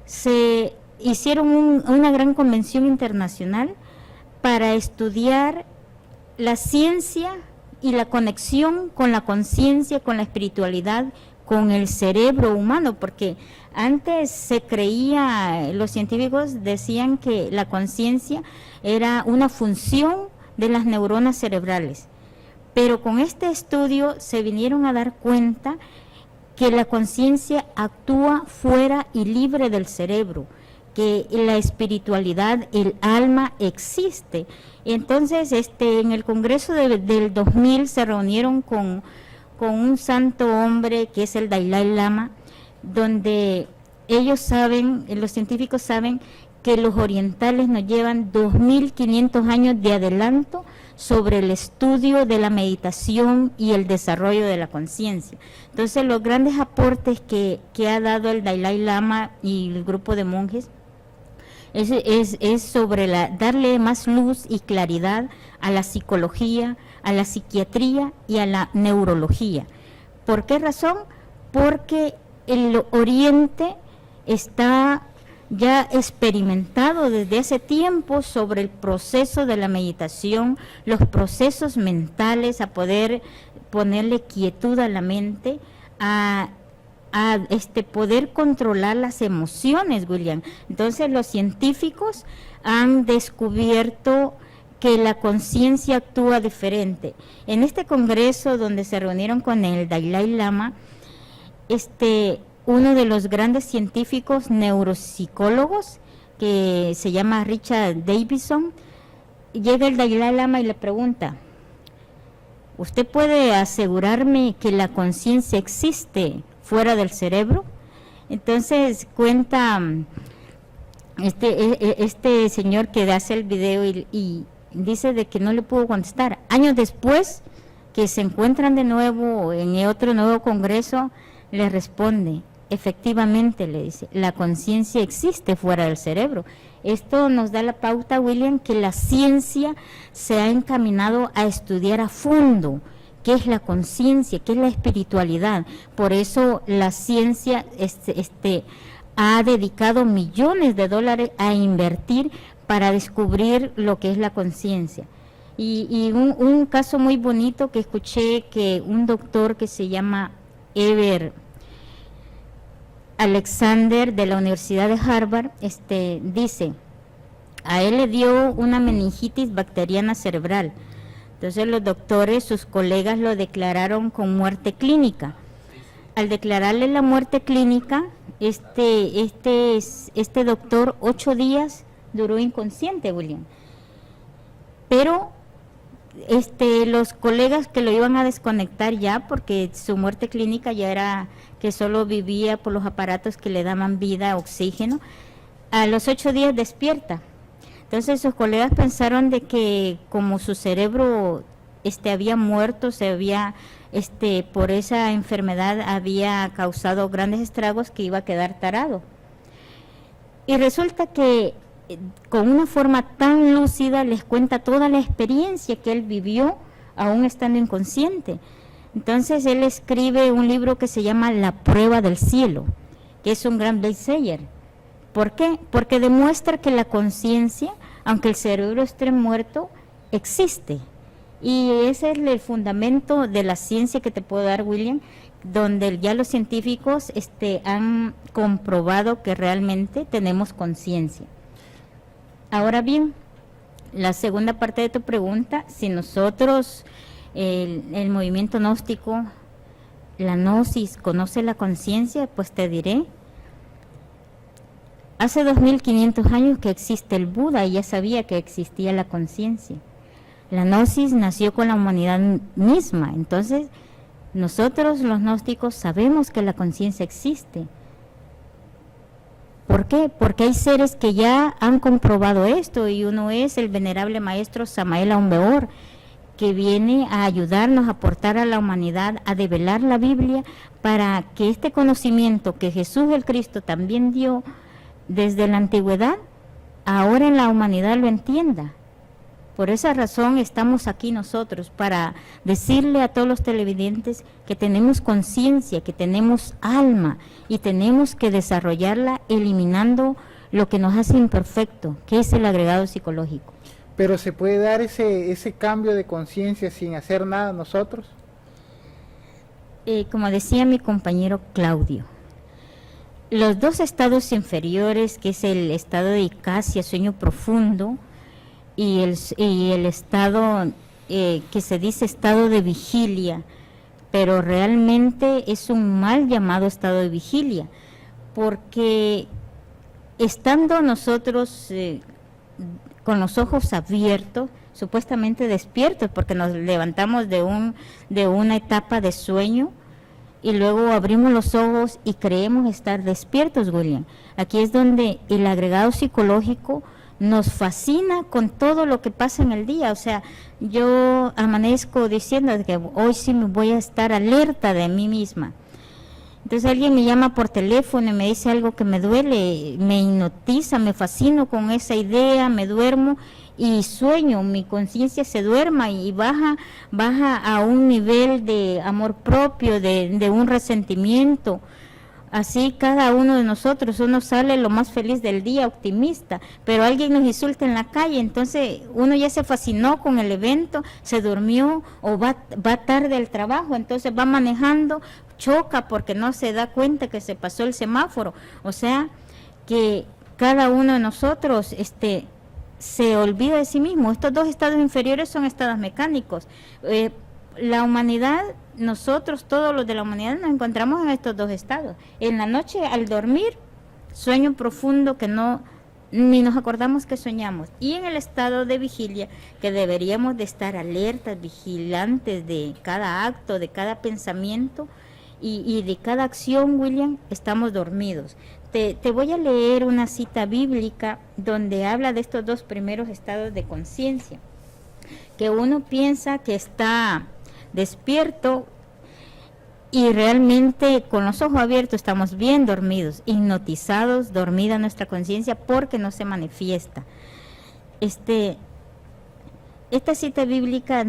se hicieron una gran convención internacional para estudiar la ciencia y la conexión con la conciencia, con la espiritualidad, con el cerebro humano, porque antes se creía, los científicos decían que la conciencia era una función de las neuronas cerebrales, pero con este estudio se vinieron a dar cuenta que la conciencia actúa fuera y libre del cerebro, que la espiritualidad, el alma existe. Entonces, en el Congreso del 2000 se reunieron con un santo hombre que es el Dalai Lama, donde ellos saben, los científicos saben, que los orientales nos llevan 2500 años de adelanto sobre el estudio de la meditación y el desarrollo de la conciencia. Entonces, los grandes aportes que ha dado el Dalai Lama y el grupo de monjes es sobre darle más luz y claridad a la psicología, a la psiquiatría y a la neurología. ¿Por qué razón? Porque el Oriente está ya experimentado desde hace tiempo sobre el proceso de la meditación, los procesos mentales, a poder ponerle quietud a la mente, a poder controlar las emociones, William. Entonces los científicos han descubierto que la conciencia actúa diferente. En este congreso donde se reunieron con el Dalai Lama, uno de los grandes científicos neuropsicólogos, que se llama Richard Davidson, llega el Dalai Lama y le pregunta: ¿usted puede asegurarme que la conciencia existe fuera del cerebro? Entonces cuenta este señor que hace el video y dice de que no le pudo contestar. Años después, que se encuentran de nuevo en otro nuevo congreso, le responde: efectivamente, le dice, la conciencia existe fuera del cerebro. Esto nos da la pauta, William, que la ciencia se ha encaminado a estudiar a fondo qué es la conciencia, qué es la espiritualidad. Por eso la ciencia ha dedicado millones de dólares a invertir para descubrir lo que es la conciencia. Y un caso muy bonito que escuché, que un doctor que se llama Ever Alexander de la Universidad de Harvard, dice, a él le dio una meningitis bacteriana cerebral. Entonces los doctores, sus colegas, lo declararon con muerte clínica. Al declararle la muerte clínica, Este doctor 8 días duró inconsciente, William. Pero los colegas que lo iban a desconectar ya, porque su muerte clínica ya era que solo vivía por los aparatos que le daban vida, oxígeno, a los 8 días despierta. Entonces sus colegas pensaron de que como su cerebro había muerto, por esa enfermedad había causado grandes estragos, que iba a quedar tarado. Y resulta que con una forma tan lúcida les cuenta toda la experiencia que él vivió aún estando inconsciente. Entonces él escribe un libro que se llama La prueba del cielo, que es un gran bestseller. ¿Por qué? Porque demuestra que la conciencia, aunque el cerebro esté muerto, existe. Y ese es el fundamento de la ciencia que te puedo dar, William, donde ya los científicos han comprobado que realmente tenemos conciencia. Ahora bien, la segunda parte de tu pregunta, si nosotros, el movimiento gnóstico, la gnosis, conoce la conciencia, pues te diré, hace 2500 años que existe el Buda y ya sabía que existía la conciencia. La gnosis nació con la humanidad misma, entonces nosotros los gnósticos sabemos que la conciencia existe. ¿Por qué? Porque hay seres que ya han comprobado esto, y uno es el venerable maestro Samael Aun Weor, que viene a ayudarnos, a aportar a la humanidad, a develar la Biblia, para que este conocimiento que Jesús el Cristo también dio desde la antigüedad, ahora en la humanidad lo entienda. Por esa razón estamos aquí nosotros, para decirle a todos los televidentes que tenemos conciencia, que tenemos alma, y tenemos que desarrollarla eliminando lo que nos hace imperfecto, que es el agregado psicológico. Pero ¿se puede dar ese cambio de conciencia sin hacer nada nosotros? Como decía mi compañero Claudio, los dos estados inferiores, que es el estado de icacia, sueño profundo, y el estado que se dice estado de vigilia, pero realmente es un mal llamado estado de vigilia, porque estando nosotros con los ojos abiertos, supuestamente despiertos, porque nos levantamos de una etapa de sueño y luego abrimos los ojos y creemos estar despiertos, William. Aquí es donde el agregado psicológico nos fascina con todo lo que pasa en el día. O sea, yo amanezco diciendo que hoy sí me voy a estar alerta de mí misma. Entonces alguien me llama por teléfono y me dice algo que me duele, me hipnotiza, me fascino con esa idea, me duermo y sueño, mi conciencia se duerma y baja a un nivel de amor propio, de un resentimiento. Así cada uno de nosotros, uno sale lo más feliz del día, optimista, pero alguien nos insulta en la calle, entonces uno ya se fascinó con el evento, se durmió o va tarde al trabajo, entonces va manejando, choca porque no se da cuenta que se pasó el semáforo. O sea, que cada uno de nosotros se olvida de sí mismo. Estos dos estados inferiores son estados mecánicos. La humanidad, nosotros, todos los de la humanidad, nos encontramos en estos dos estados. En la noche, al dormir, sueño profundo que ni nos acordamos que soñamos. Y en el estado de vigilia, que deberíamos de estar alertas, vigilantes de cada acto, de cada pensamiento y de cada acción, William, estamos dormidos. Te voy a leer una cita bíblica donde habla de estos dos primeros estados de conciencia, que uno piensa que está despierto y realmente con los ojos abiertos estamos bien dormidos, hipnotizados, dormida nuestra conciencia porque no se manifiesta. Esta cita bíblica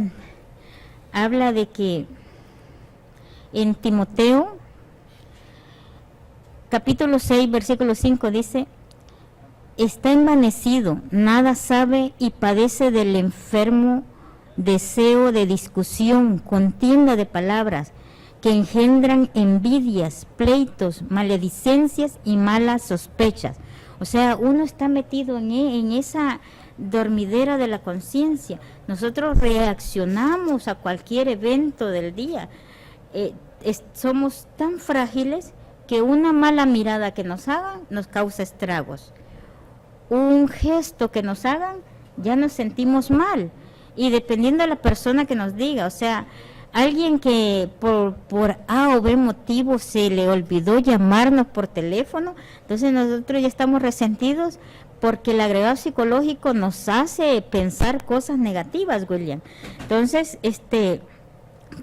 habla de que en Timoteo capítulo 6 versículo 5 dice: está envanecido, nada sabe y padece del enfermo deseo de discusión, contienda de palabras, que engendran envidias, pleitos, maledicencias y malas sospechas. O sea, uno está metido en esa dormidera de la conciencia. Nosotros reaccionamos a cualquier evento del día. Somos tan frágiles que una mala mirada que nos hagan nos causa estragos. Un gesto que nos hagan, ya nos sentimos mal. Y dependiendo de la persona que nos diga, o sea, alguien que por A o B motivo se le olvidó llamarnos por teléfono, entonces nosotros ya estamos resentidos porque el agregado psicológico nos hace pensar cosas negativas, William. Entonces,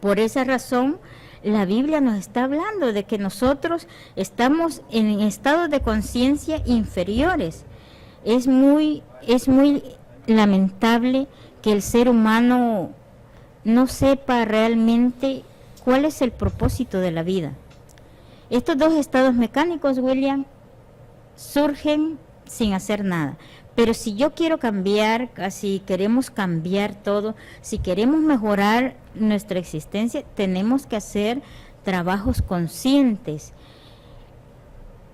por esa razón, la Biblia nos está hablando de que nosotros estamos en estados de conciencia inferiores. Es muy lamentable que el ser humano no sepa realmente cuál es el propósito de la vida. Estos dos estados mecánicos, William, surgen sin hacer nada. Pero si yo quiero cambiar, si queremos cambiar todo, si queremos mejorar nuestra existencia, tenemos que hacer trabajos conscientes.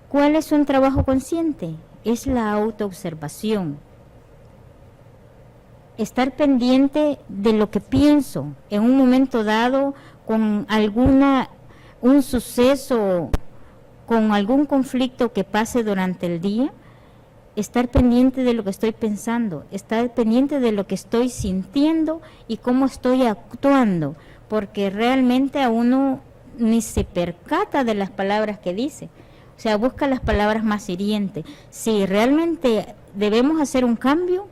¿Cuál es un trabajo consciente? Es la autoobservación. Estar pendiente de lo que pienso en un momento dado, con un suceso, con algún conflicto que pase durante el día. Estar pendiente de lo que estoy pensando, estar pendiente de lo que estoy sintiendo y cómo estoy actuando, porque realmente a uno ni se percata de las palabras que dice, o sea, busca las palabras más hirientes. Si realmente debemos hacer un cambio,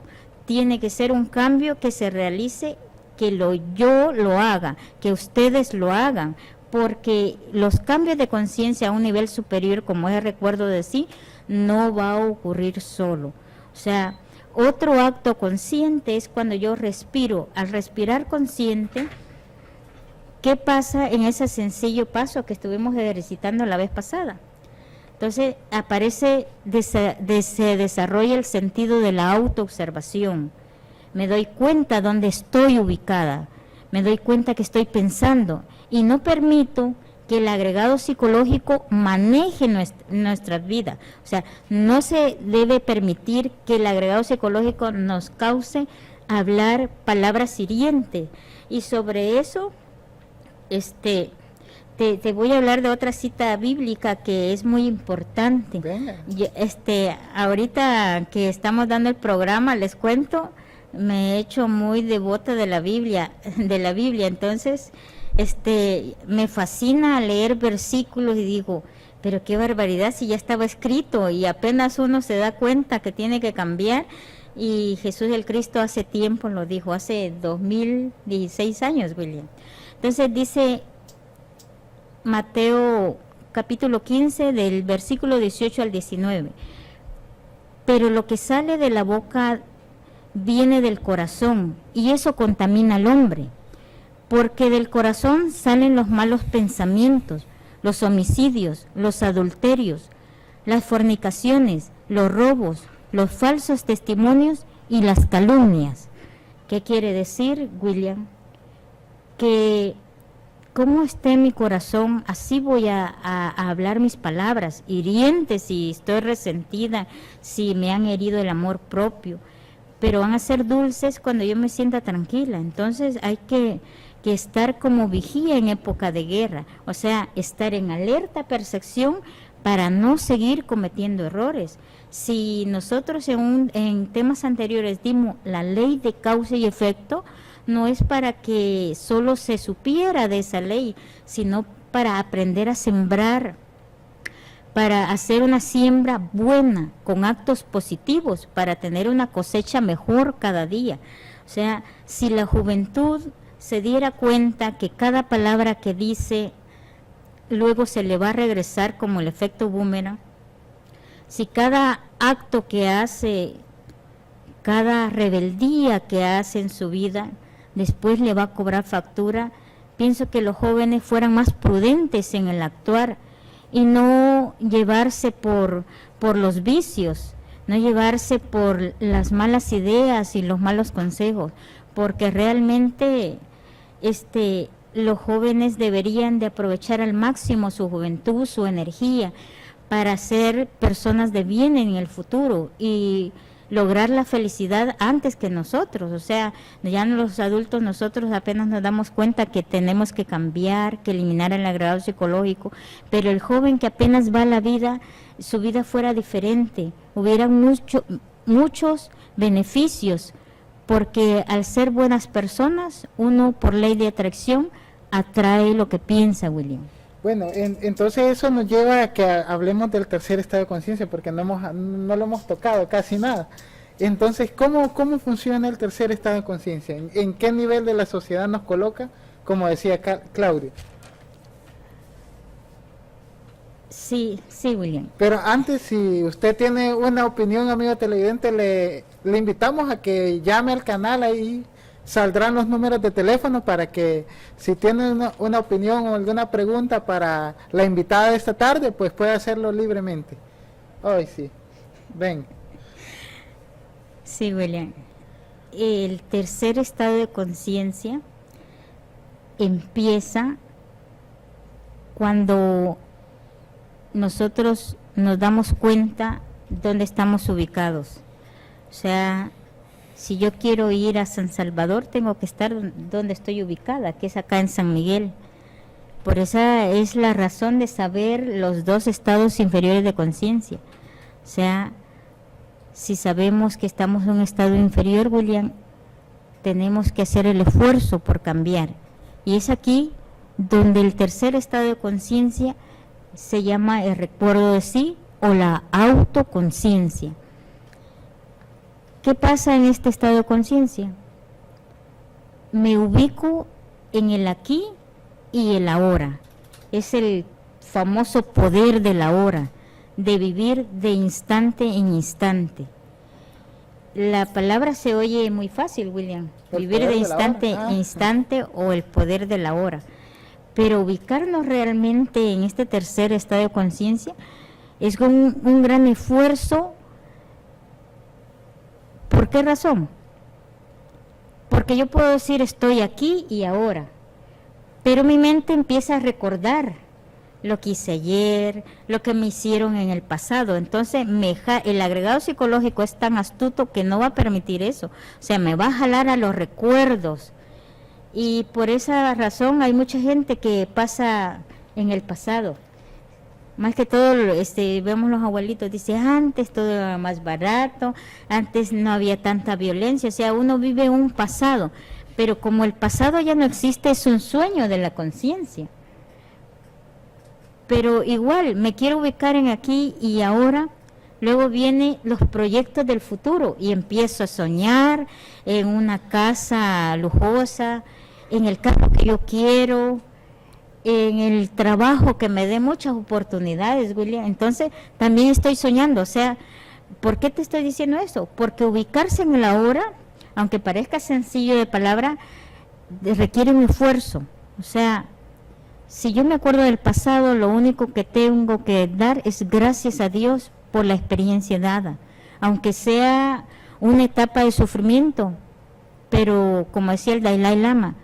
tiene que ser un cambio que se realice, que yo lo haga, que ustedes lo hagan, porque los cambios de conciencia a un nivel superior, como es el recuerdo de sí, no va a ocurrir solo. O sea, otro acto consciente es cuando yo respiro. Al respirar consciente, ¿qué pasa en ese sencillo paso que estuvimos ejercitando la vez pasada? Entonces se desarrolla el sentido de la autoobservación. Me doy cuenta dónde estoy ubicada, me doy cuenta que estoy pensando y no permito que el agregado psicológico maneje nuestras vidas. O sea, no se debe permitir que el agregado psicológico nos cause hablar palabras hirientes. Y sobre eso, te voy a hablar de otra cita bíblica que es muy importante. Ahorita que estamos dando el programa, les cuento, me he hecho muy devota de la Biblia, entonces me fascina leer versículos y digo, pero qué barbaridad si ya estaba escrito y apenas uno se da cuenta que tiene que cambiar. Y Jesús el Cristo hace tiempo lo dijo, hace 2016 años, William. Entonces dice Mateo capítulo 15 del versículo 18 al 19, pero lo que sale de la boca viene del corazón y eso contamina al hombre, porque del corazón salen los malos pensamientos, los homicidios, los adulterios, las fornicaciones, los robos, los falsos testimonios y las calumnias. ¿Qué quiere decir, William? Que como esté mi corazón, así voy a hablar mis palabras hirientes, si estoy resentida, si me han herido el amor propio, pero van a ser dulces cuando yo me sienta tranquila. Entonces hay que estar como vigía en época de guerra, o sea, estar en alerta percepción para no seguir cometiendo errores. Si nosotros en temas anteriores dimos la ley de causa y efecto, no es para que solo se supiera de esa ley, sino para aprender a sembrar, para hacer una siembra buena, con actos positivos, para tener una cosecha mejor cada día. O sea, si la juventud se diera cuenta que cada palabra que dice luego se le va a regresar como el efecto boomerang, si cada acto que hace, cada rebeldía que hace en su vida, después le va a cobrar factura, pienso que los jóvenes fueran más prudentes en el actuar y no llevarse por los vicios, no llevarse por las malas ideas y los malos consejos, porque realmente los jóvenes deberían de aprovechar al máximo su juventud, su energía, para ser personas de bien en el futuro. Y lograr la felicidad antes que nosotros. O sea, ya los adultos nosotros apenas nos damos cuenta que tenemos que cambiar, que eliminar el agregado psicológico, pero el joven que apenas va a la vida, su vida fuera diferente, hubiera muchos beneficios, porque al ser buenas personas, uno por ley de atracción atrae lo que piensa, William. Bueno, entonces eso nos lleva a que hablemos del tercer estado de conciencia, porque no lo hemos tocado casi nada. Entonces, ¿cómo funciona el tercer estado de conciencia? ¿En qué nivel de la sociedad nos coloca? Como decía Claudio. Sí, William. Pero antes, si usted tiene una opinión, amigo televidente, le invitamos a que llame al canal, ahí saldrán los números de teléfono para que si tiene una opinión o alguna pregunta para la invitada de esta tarde, pues puede hacerlo libremente. Hoy sí, ven. Sí, William. El tercer estado de conciencia empieza cuando nosotros nos damos cuenta dónde estamos ubicados. O sea, si yo quiero ir a San Salvador, tengo que estar donde estoy ubicada, que es acá en San Miguel. Por esa es la razón de saber los dos estados inferiores de conciencia. O sea, si sabemos que estamos en un estado inferior, William, tenemos que hacer el esfuerzo por cambiar. Y es aquí donde el tercer estado de conciencia se llama el recuerdo de sí o la autoconciencia. ¿Qué pasa en este estado de conciencia? Me ubico en el aquí y el ahora. Es el famoso poder del ahora, de vivir de instante en instante. La palabra se oye muy fácil, William, vivir de instante en instante o el poder de la hora. Pero ubicarnos realmente en este tercer estado de conciencia es un gran esfuerzo. ¿Por qué razón? Porque yo puedo decir estoy aquí y ahora, pero mi mente empieza a recordar lo que hice ayer, lo que me hicieron en el pasado. Entonces el agregado psicológico es tan astuto que no va a permitir eso. O sea, me va a jalar a los recuerdos. Y por esa razón hay mucha gente que pasa en el pasado. Más que todo, vemos los abuelitos, dice, antes todo era más barato, antes no había tanta violencia, o sea, uno vive un pasado, pero como el pasado ya no existe, es un sueño de la conciencia. Pero igual, me quiero ubicar en aquí y ahora, luego vienen los proyectos del futuro y empiezo a soñar en una casa lujosa, en el carro que yo quiero, en el trabajo que me dé muchas oportunidades, William. Entonces también estoy soñando. O sea, ¿por qué te estoy diciendo eso? Porque ubicarse en el ahora, aunque parezca sencillo de palabra, requiere un esfuerzo. O sea, si yo me acuerdo del pasado, lo único que tengo que dar es gracias a Dios por la experiencia dada, aunque sea una etapa de sufrimiento. Pero como decía el Dalai Lama,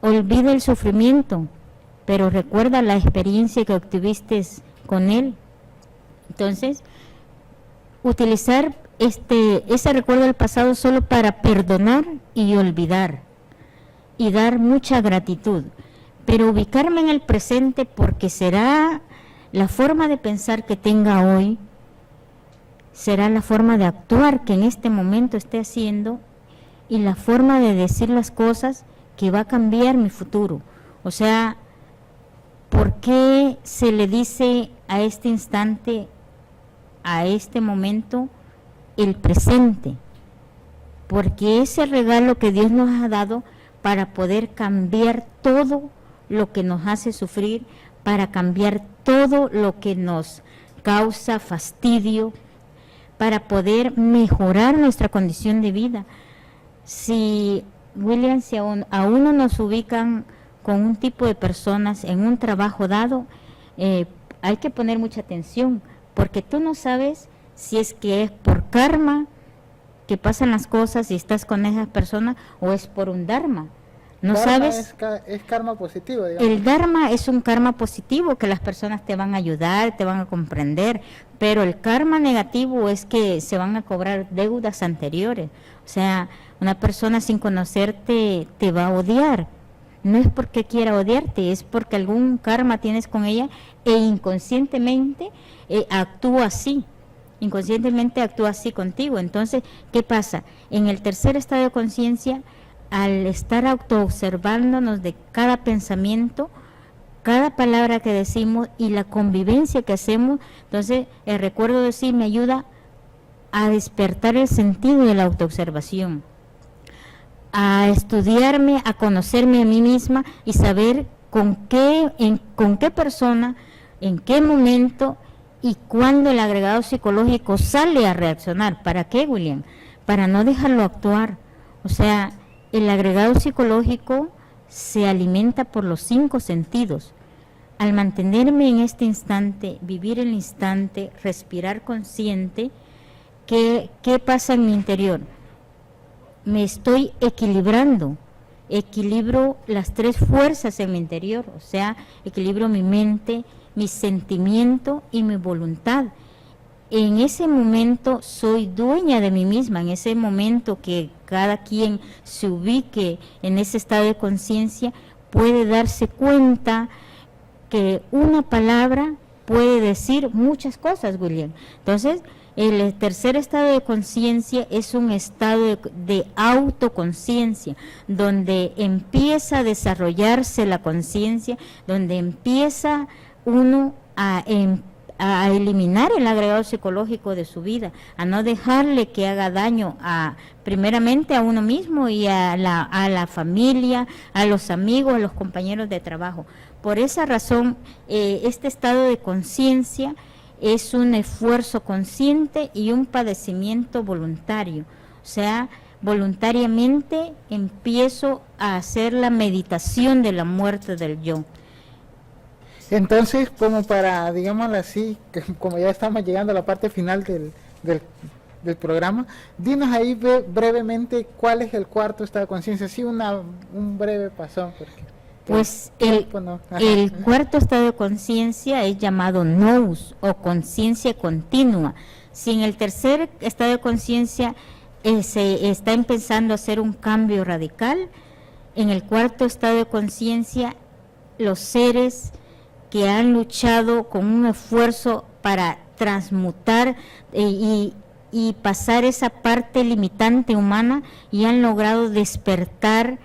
olvida el sufrimiento, pero recuerda la experiencia que obtuviste con él. Entonces, utilizar ese recuerdo del pasado solo para perdonar y olvidar y dar mucha gratitud, pero ubicarme en el presente, porque será la forma de pensar que tenga hoy, será la forma de actuar que en este momento esté haciendo y la forma de decir las cosas que va a cambiar mi futuro. O sea, ¿por qué se le dice a este instante, a este momento, el presente? Porque es el regalo que Dios nos ha dado para poder cambiar todo lo que nos hace sufrir, para cambiar todo lo que nos causa fastidio, para poder mejorar nuestra condición de vida. Si William, si a uno nos ubican con un tipo de personas en un trabajo dado, hay que poner mucha atención, porque tú no sabes si es que es por karma que pasan las cosas y estás con esas personas, o es por un dharma. No Dharma sabes. es karma positivo, digamos. El Dharma es un karma positivo que las personas te van a ayudar, te van a comprender, pero el karma negativo es que se van a cobrar deudas anteriores. O sea, una persona sin conocerte te va a odiar. No es porque quiera odiarte, es porque algún karma tienes con ella e inconscientemente actúa así. Inconscientemente actúa así contigo. Entonces, ¿qué pasa? En el tercer estado de conciencia, al estar autoobservándonos de cada pensamiento, cada palabra que decimos y la convivencia que hacemos, entonces el recuerdo de sí me ayuda a despertar el sentido de la autoobservación, a estudiarme, a conocerme a mí misma y saber con qué persona, en qué momento y cuándo el agregado psicológico sale a reaccionar. ¿Para qué, William? Para no dejarlo actuar. O sea, el agregado psicológico se alimenta por los 5 sentidos. Al mantenerme en este instante, vivir el instante, respirar consciente, ¿qué pasa en mi interior? Me estoy equilibrando, equilibro las 3 fuerzas en mi interior, o sea, equilibro mi mente, mi sentimiento y mi voluntad. En ese momento soy dueña de mí misma, en ese momento que cada quien se ubique en ese estado de conciencia, puede darse cuenta que una palabra puede decir muchas cosas, William. Entonces, el tercer estado de conciencia es un estado de autoconciencia, donde empieza a desarrollarse la conciencia, donde empieza uno a eliminar el agregado psicológico de su vida, a no dejarle que haga daño primeramente a uno mismo y a la familia, a los amigos, a los compañeros de trabajo. Por esa razón, este estado de conciencia es un esfuerzo consciente y un padecimiento voluntario. O sea, voluntariamente empiezo a hacer la meditación de la muerte del yo. Entonces, como para, digámoslo así, como ya estamos llegando a la parte final del programa, dinos ahí brevemente cuál es el cuarto estado de conciencia, así un breve pasón. Pues el cuarto estado de conciencia es llamado nous o conciencia continua. Si en el tercer estado de conciencia se está empezando a hacer un cambio radical, en el cuarto estado de conciencia los seres que han luchado con un esfuerzo para transmutar y pasar esa parte limitante humana y han logrado despertar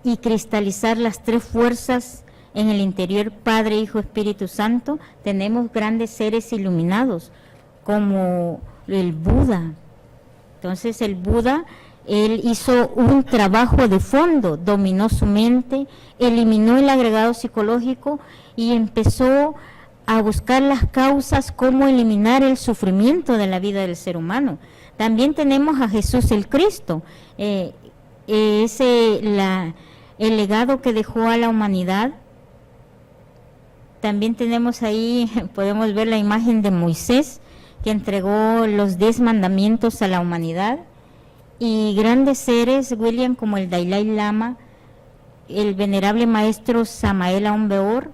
y cristalizar las 3 fuerzas en el interior, Padre, Hijo, Espíritu Santo. Tenemos grandes seres iluminados como el Buda. Entonces el Buda, él hizo un trabajo de fondo, dominó su mente, eliminó el agregado psicológico y empezó a buscar las causas, cómo eliminar el sufrimiento de la vida del ser humano. También tenemos a Jesús el Cristo, el legado que dejó a la humanidad. También tenemos ahí, podemos ver la imagen de Moisés, que entregó los 10 mandamientos a la humanidad, y grandes seres, William, como el Dalai Lama, el venerable maestro Samael Aun Weor,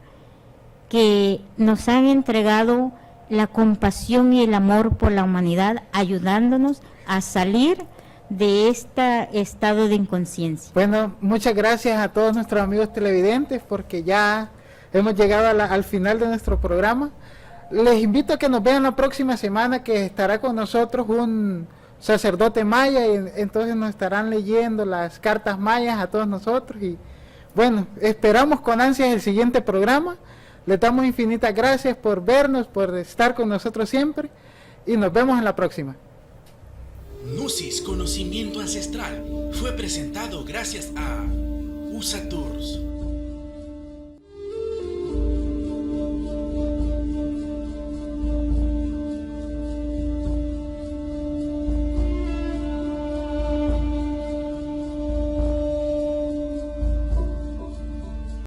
que nos han entregado la compasión y el amor por la humanidad, ayudándonos a salir de este estado de inconsciencia. Bueno, muchas gracias a todos nuestros amigos televidentes, porque ya hemos llegado al final de nuestro programa. Les invito a que nos vean la próxima semana, que estará con nosotros un sacerdote maya, y entonces nos estarán leyendo las cartas mayas a todos nosotros. Y bueno, esperamos con ansias el siguiente programa. Les damos infinitas gracias por vernos, por estar con nosotros siempre, y nos vemos en la próxima. Gnosis Conocimiento Ancestral fue presentado gracias a USA Tours.